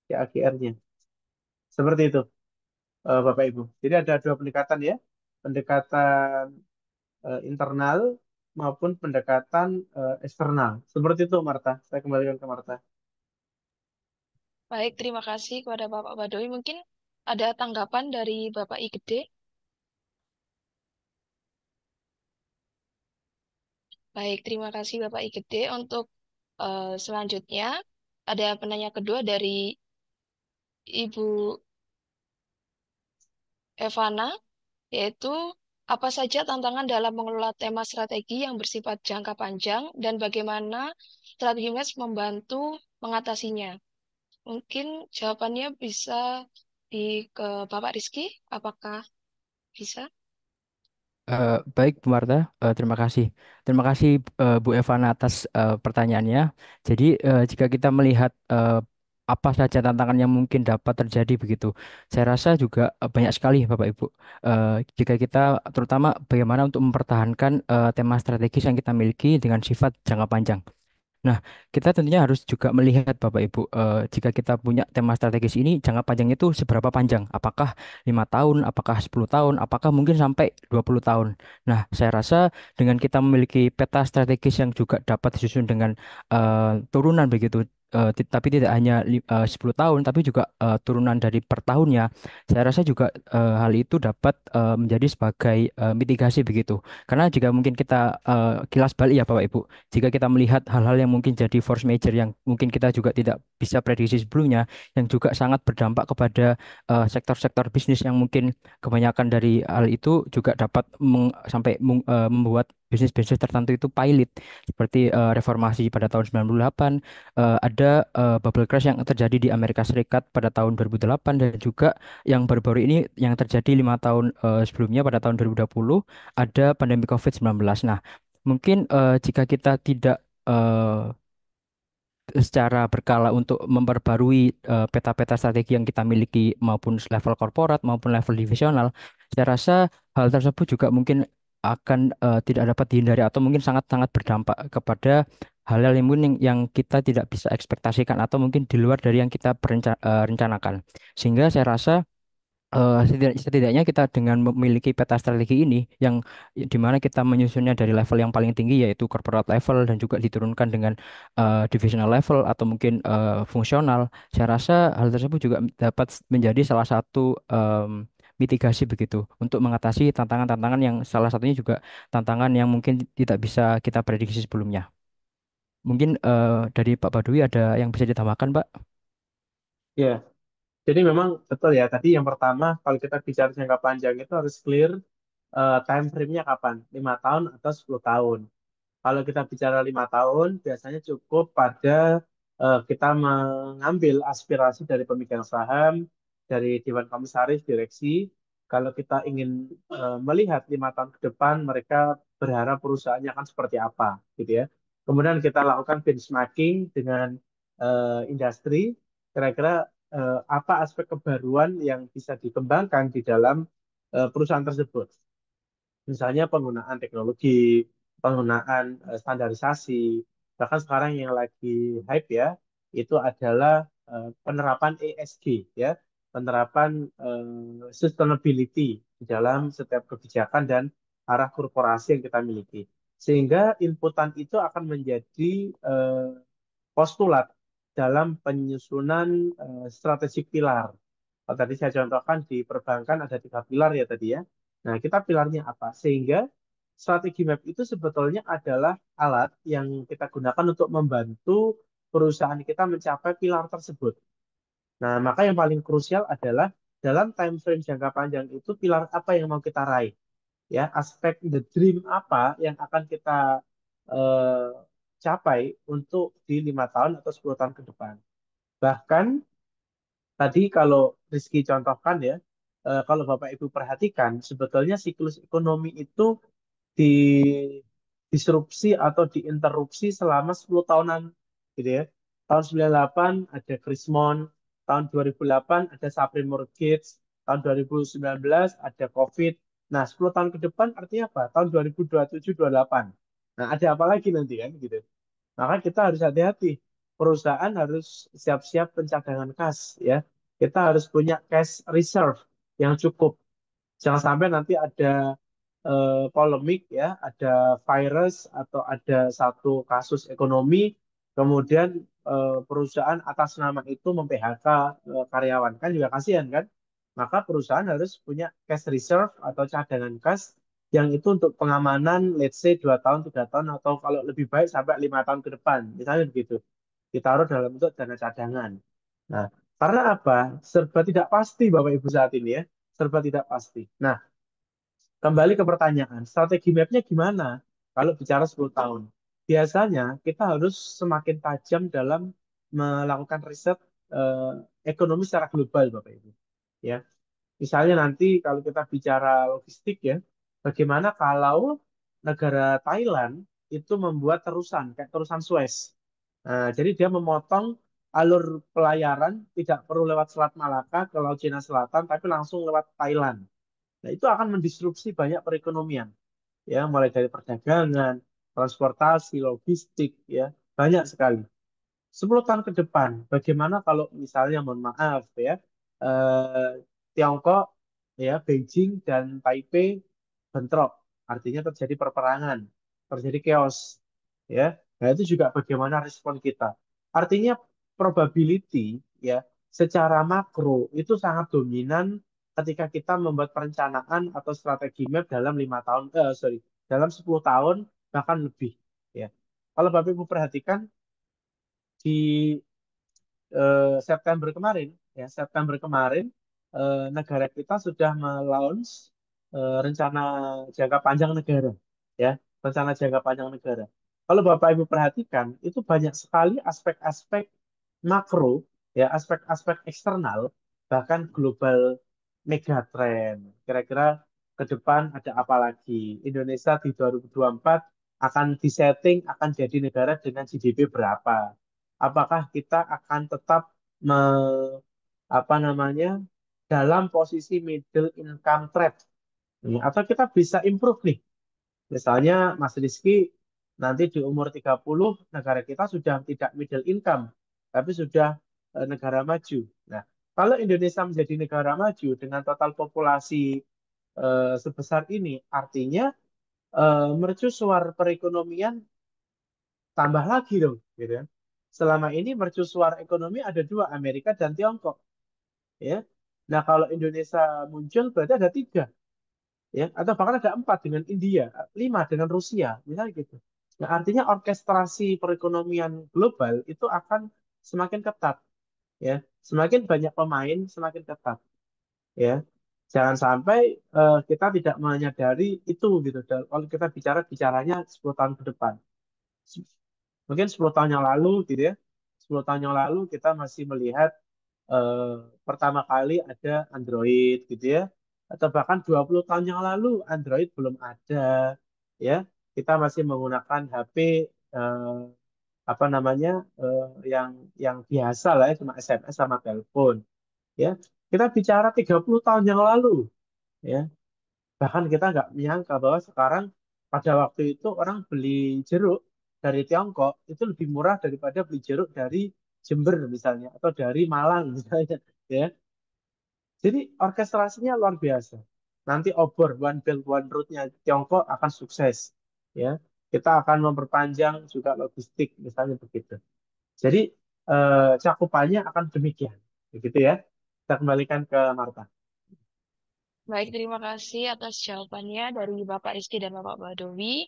CAGR-nya. Seperti itu Bapak Ibu. Jadi ada dua pendekatan ya. Pendekatan internal maupun pendekatan eksternal. Seperti itu Marta. Saya kembalikan ke Marta. Baik, terima kasih kepada Bapak Badowi. Mungkin ada tanggapan dari Bapak Igede. Baik, terima kasih Bapak Igede. Untuk selanjutnya, ada penanya kedua dari Ibu Evana, yaitu apa saja tantangan dalam mengelola tema strategi yang bersifat jangka panjang dan bagaimana strategi MES membantu mengatasinya. Mungkin jawabannya bisa ke Bapak Rizky, apakah bisa? Baik, Bu Marta, terima kasih. Terima kasih Bu Evana atas pertanyaannya. Jadi, jika kita melihat apa saja tantangan yang mungkin dapat terjadi begitu, saya rasa juga banyak sekali, Bapak Ibu. Jika kita, terutama bagaimana untuk mempertahankan tema strategis yang kita miliki dengan sifat jangka panjang. Nah, kita tentunya harus juga melihat Bapak Ibu, jika kita punya tema strategis ini, jangka panjangnya itu seberapa panjang? Apakah 5 tahun, apakah 10 tahun, apakah mungkin sampai 20 tahun? Nah, saya rasa dengan kita memiliki peta strategis yang juga dapat disusun dengan turunan begitu, tapi tidak hanya 10 tahun, tapi juga turunan dari per tahunnya, saya rasa juga hal itu dapat menjadi sebagai mitigasi begitu. Karena jika mungkin kita kilas balik ya Bapak Ibu, jika kita melihat hal-hal yang mungkin jadi force major yang mungkin kita juga tidak bisa prediksi sebelumnya, yang juga sangat berdampak kepada sektor-sektor bisnis yang mungkin kebanyakan dari hal itu juga dapat membuat bisnis-bisnis tertentu itu pilot, seperti reformasi pada tahun 98, ada bubble crash yang terjadi di Amerika Serikat pada tahun 2008, dan juga yang baru-baru ini yang terjadi 5 tahun sebelumnya pada tahun 2020 ada pandemi COVID-19. Nah, mungkin jika kita tidak secara berkala untuk memperbarui peta-peta strategi yang kita miliki maupun level korporat maupun level divisional, saya rasa hal tersebut juga mungkin akan tidak dapat dihindari atau mungkin sangat-sangat berdampak kepada hal-hal yang mungkin yang kita tidak bisa ekspektasikan atau mungkin di luar dari yang kita rencanakan. Sehingga saya rasa setidaknya kita dengan memiliki peta strategi ini yang di mana kita menyusunnya dari level yang paling tinggi yaitu corporate level dan juga diturunkan dengan divisional level atau mungkin fungsional, saya rasa hal tersebut juga dapat menjadi salah satu mitigasi begitu untuk mengatasi tantangan-tantangan yang salah satunya juga tantangan yang mungkin tidak bisa kita prediksi sebelumnya. Mungkin dari Pak Badui ada yang bisa ditambahkan, Pak? Ya, jadi memang betul ya. Tadi yang pertama, kalau kita bicara jangka panjang itu harus clear time frame-nya kapan, 5 tahun atau 10 tahun. Kalau kita bicara 5 tahun, biasanya cukup pada kita mengambil aspirasi dari pemegang saham, dari Dewan Komisaris, direksi. Kalau kita ingin melihat 5 tahun ke depan, mereka berharap perusahaannya akan seperti apa, gitu ya. Kemudian kita lakukan benchmarking dengan industri, kira-kira apa aspek kebaruan yang bisa dikembangkan di dalam perusahaan tersebut. Misalnya penggunaan teknologi, penggunaan standarisasi, bahkan sekarang yang lagi hype ya, itu adalah penerapan ESG ya, penerapan sustainability di dalam setiap kebijakan dan arah korporasi yang kita miliki. Sehingga inputan itu akan menjadi postulat dalam penyusunan strategi pilar. Kalau tadi saya contohkan di perbankan ada 3 pilar ya tadi ya. Nah, kita pilarnya apa? Sehingga strategi map itu sebetulnya adalah alat yang kita gunakan untuk membantu perusahaan kita mencapai pilar tersebut. Nah, maka yang paling krusial adalah dalam time frame jangka panjang itu pilar apa yang mau kita raih. Ya, aspek the dream apa yang akan kita eh, capai untuk di 5 tahun atau 10 tahun ke depan. Bahkan tadi kalau Rizky contohkan ya, kalau Bapak Ibu perhatikan, sebetulnya siklus ekonomi itu disrupsi atau diinterupsi selama 10 tahunan gitu ya. Tahun 98 ada Krismon, tahun 2008 ada subprime mortgage, tahun 2019 ada COVID. Nah, 10 tahun ke depan artinya apa? Tahun 2027-28. Nah, ada apa lagi nanti kan gitu. Maka kita harus hati-hati. Perusahaan harus siap-siap pencadangan kas ya. Kita harus punya cash reserve yang cukup. Jangan sampai nanti ada polemik ya, ada virus atau ada satu kasus ekonomi, kemudian perusahaan atas nama itu mem-PHK karyawan kan juga kasihan kan. Maka perusahaan harus punya cash reserve atau cadangan kas yang itu untuk pengamanan, let's say 2 tahun, 3 tahun, atau kalau lebih baik sampai 5 tahun ke depan, misalnya begitu. Ditaruh dalam bentuk dana cadangan. Nah, karena apa? Serba tidak pasti Bapak Ibu saat ini ya, serba tidak pasti. Nah, kembali ke pertanyaan, strategi mapnya gimana kalau bicara 10 tahun? Biasanya kita harus semakin tajam dalam melakukan riset eh, ekonomi secara global, Bapak Ibu. Ya, misalnya nanti kalau kita bicara logistik ya, bagaimana kalau negara Thailand itu membuat terusan, kayak terusan Suez. Nah, jadi dia memotong alur pelayaran, tidak perlu lewat Selat Malaka ke Laut Cina Selatan, tapi langsung lewat Thailand. Nah, itu akan mendisrupsi banyak perekonomian, ya, mulai dari perdagangan, transportasi, logistik, ya, banyak sekali. 10 tahun ke depan, bagaimana kalau misalnya, mohon maaf ya, Tiongkok, ya, Beijing dan Taipei bentrok, artinya terjadi perperangan, terjadi chaos, ya. Nah, itu juga bagaimana respon kita. Artinya probability, ya, secara makro itu sangat dominan ketika kita membuat perencanaan atau strategi map dalam 5 tahun, dalam 10 tahun bahkan lebih, ya. Kalau Bapak Ibu perhatikan di September kemarin, ya, September kemarin negara kita sudah melaunch rencana jangka panjang negara, ya, rencana jangka panjang negara. Kalau Bapak Ibu perhatikan, itu banyak sekali aspek-aspek makro, ya, aspek-aspek eksternal, bahkan global megatrend. Kira-kira ke depan ada apa lagi? Indonesia di 2024 akan disetting akan jadi negara dengan GDP berapa? Apakah kita akan tetap me, apa namanya dalam posisi middle income trap? Atau kita bisa improve nih. Misalnya Mas Rizky nanti di umur 30 negara kita sudah tidak middle income tapi sudah negara maju. Nah, kalau Indonesia menjadi negara maju dengan total populasi sebesar ini artinya mercusuar perekonomian tambah lagi dong, gitu kan. Selama ini mercusuar ekonomi ada dua, Amerika dan Tiongkok, ya. Nah, kalau Indonesia muncul berarti ada tiga, ya, atau bahkan ada empat dengan India, lima dengan Rusia, misalnya gitu. Nah, artinya orkestrasi perekonomian global itu akan semakin ketat, ya. Semakin banyak pemain, semakin ketat, ya. Jangan sampai kita tidak menyadari itu gitu. Dan kalau kita bicaranya 10 tahun ke depan. Mungkin 10 tahun yang lalu gitu ya. 10 tahun yang lalu kita masih melihat eh, pertama kali ada Android gitu ya. Atau bahkan 20 tahun yang lalu Android belum ada ya. Kita masih menggunakan HP eh, apa namanya yang biasa lah ya, cuma SMS sama telepon ya. Kita bicara 30 tahun yang lalu ya. Bahkan kita nggak menyangka bahwa sekarang pada waktu itu orang beli jeruk dari Tiongkok itu lebih murah daripada beli jeruk dari Jember misalnya atau dari Malang misalnya, ya. Jadi orkestrasinya luar biasa. Nanti obor One Belt One Road-nya Tiongkok akan sukses, ya. Kita akan memperpanjang juga logistik misalnya begitu. Jadi cakupannya akan demikian, begitu ya. Kita kembalikan ke Marta. Baik, terima kasih atas jawabannya dari Bapak Rizky dan Bapak Badowi.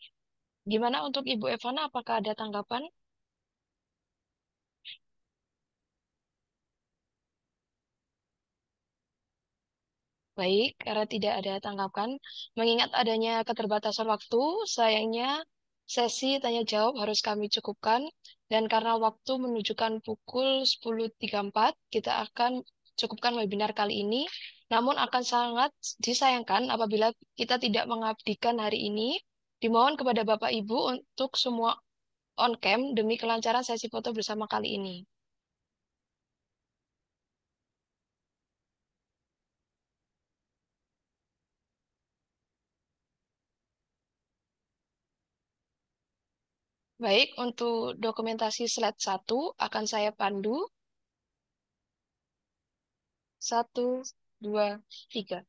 Gimana untuk Ibu Evana, apakah ada tanggapan? Baik, karena tidak ada tanggapan, mengingat adanya keterbatasan waktu, sayangnya sesi tanya jawab harus kami cukupkan. Dan karena waktu menunjukkan pukul 10.34, kita akan cukupkan webinar kali ini. Namun akan sangat disayangkan apabila kita tidak mengabdikan hari ini. Dimohon kepada Bapak Ibu untuk semua on cam demi kelancaran sesi foto bersama kali ini. Baik, untuk dokumentasi slide 1 akan saya pandu. 1, 2, 3.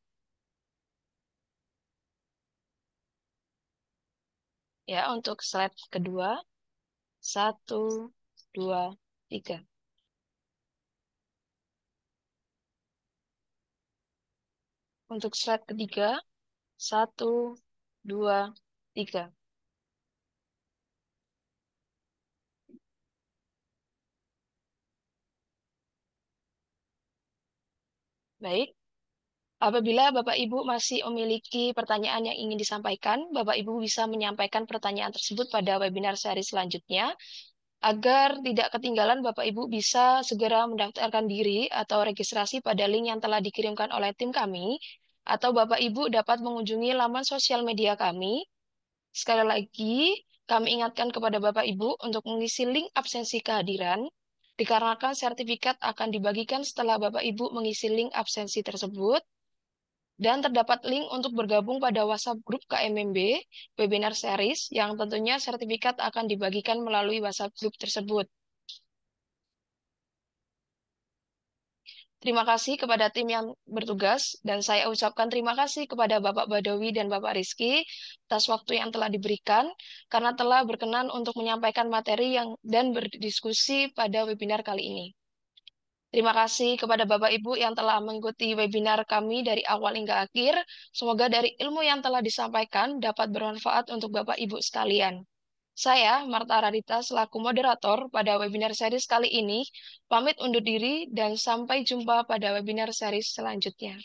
Ya, untuk slide kedua. 1, 2, 3. Untuk slide ketiga, 1, 2, 3. Baik. Apabila Bapak Ibu masih memiliki pertanyaan yang ingin disampaikan, Bapak Ibu bisa menyampaikan pertanyaan tersebut pada webinar seri selanjutnya. Agar tidak ketinggalan, Bapak Ibu bisa segera mendaftarkan diri atau registrasi pada link yang telah dikirimkan oleh tim kami, atau Bapak Ibu dapat mengunjungi laman sosial media kami. Sekali lagi, kami ingatkan kepada Bapak Ibu untuk mengisi link absensi kehadiran, dikarenakan sertifikat akan dibagikan setelah Bapak Ibu mengisi link absensi tersebut. Dan terdapat link untuk bergabung pada WhatsApp grup KMMB Webinar Series yang tentunya sertifikat akan dibagikan melalui WhatsApp grup tersebut. Terima kasih kepada tim yang bertugas dan saya ucapkan terima kasih kepada Bapak Badawi dan Bapak Rizky atas waktu yang telah diberikan karena telah berkenan untuk menyampaikan materi dan berdiskusi pada webinar kali ini. Terima kasih kepada Bapak Ibu yang telah mengikuti webinar kami dari awal hingga akhir. Semoga dari ilmu yang telah disampaikan dapat bermanfaat untuk Bapak Ibu sekalian. Saya, Marta Radita, selaku moderator pada webinar series kali ini, pamit undur diri dan sampai jumpa pada webinar series selanjutnya.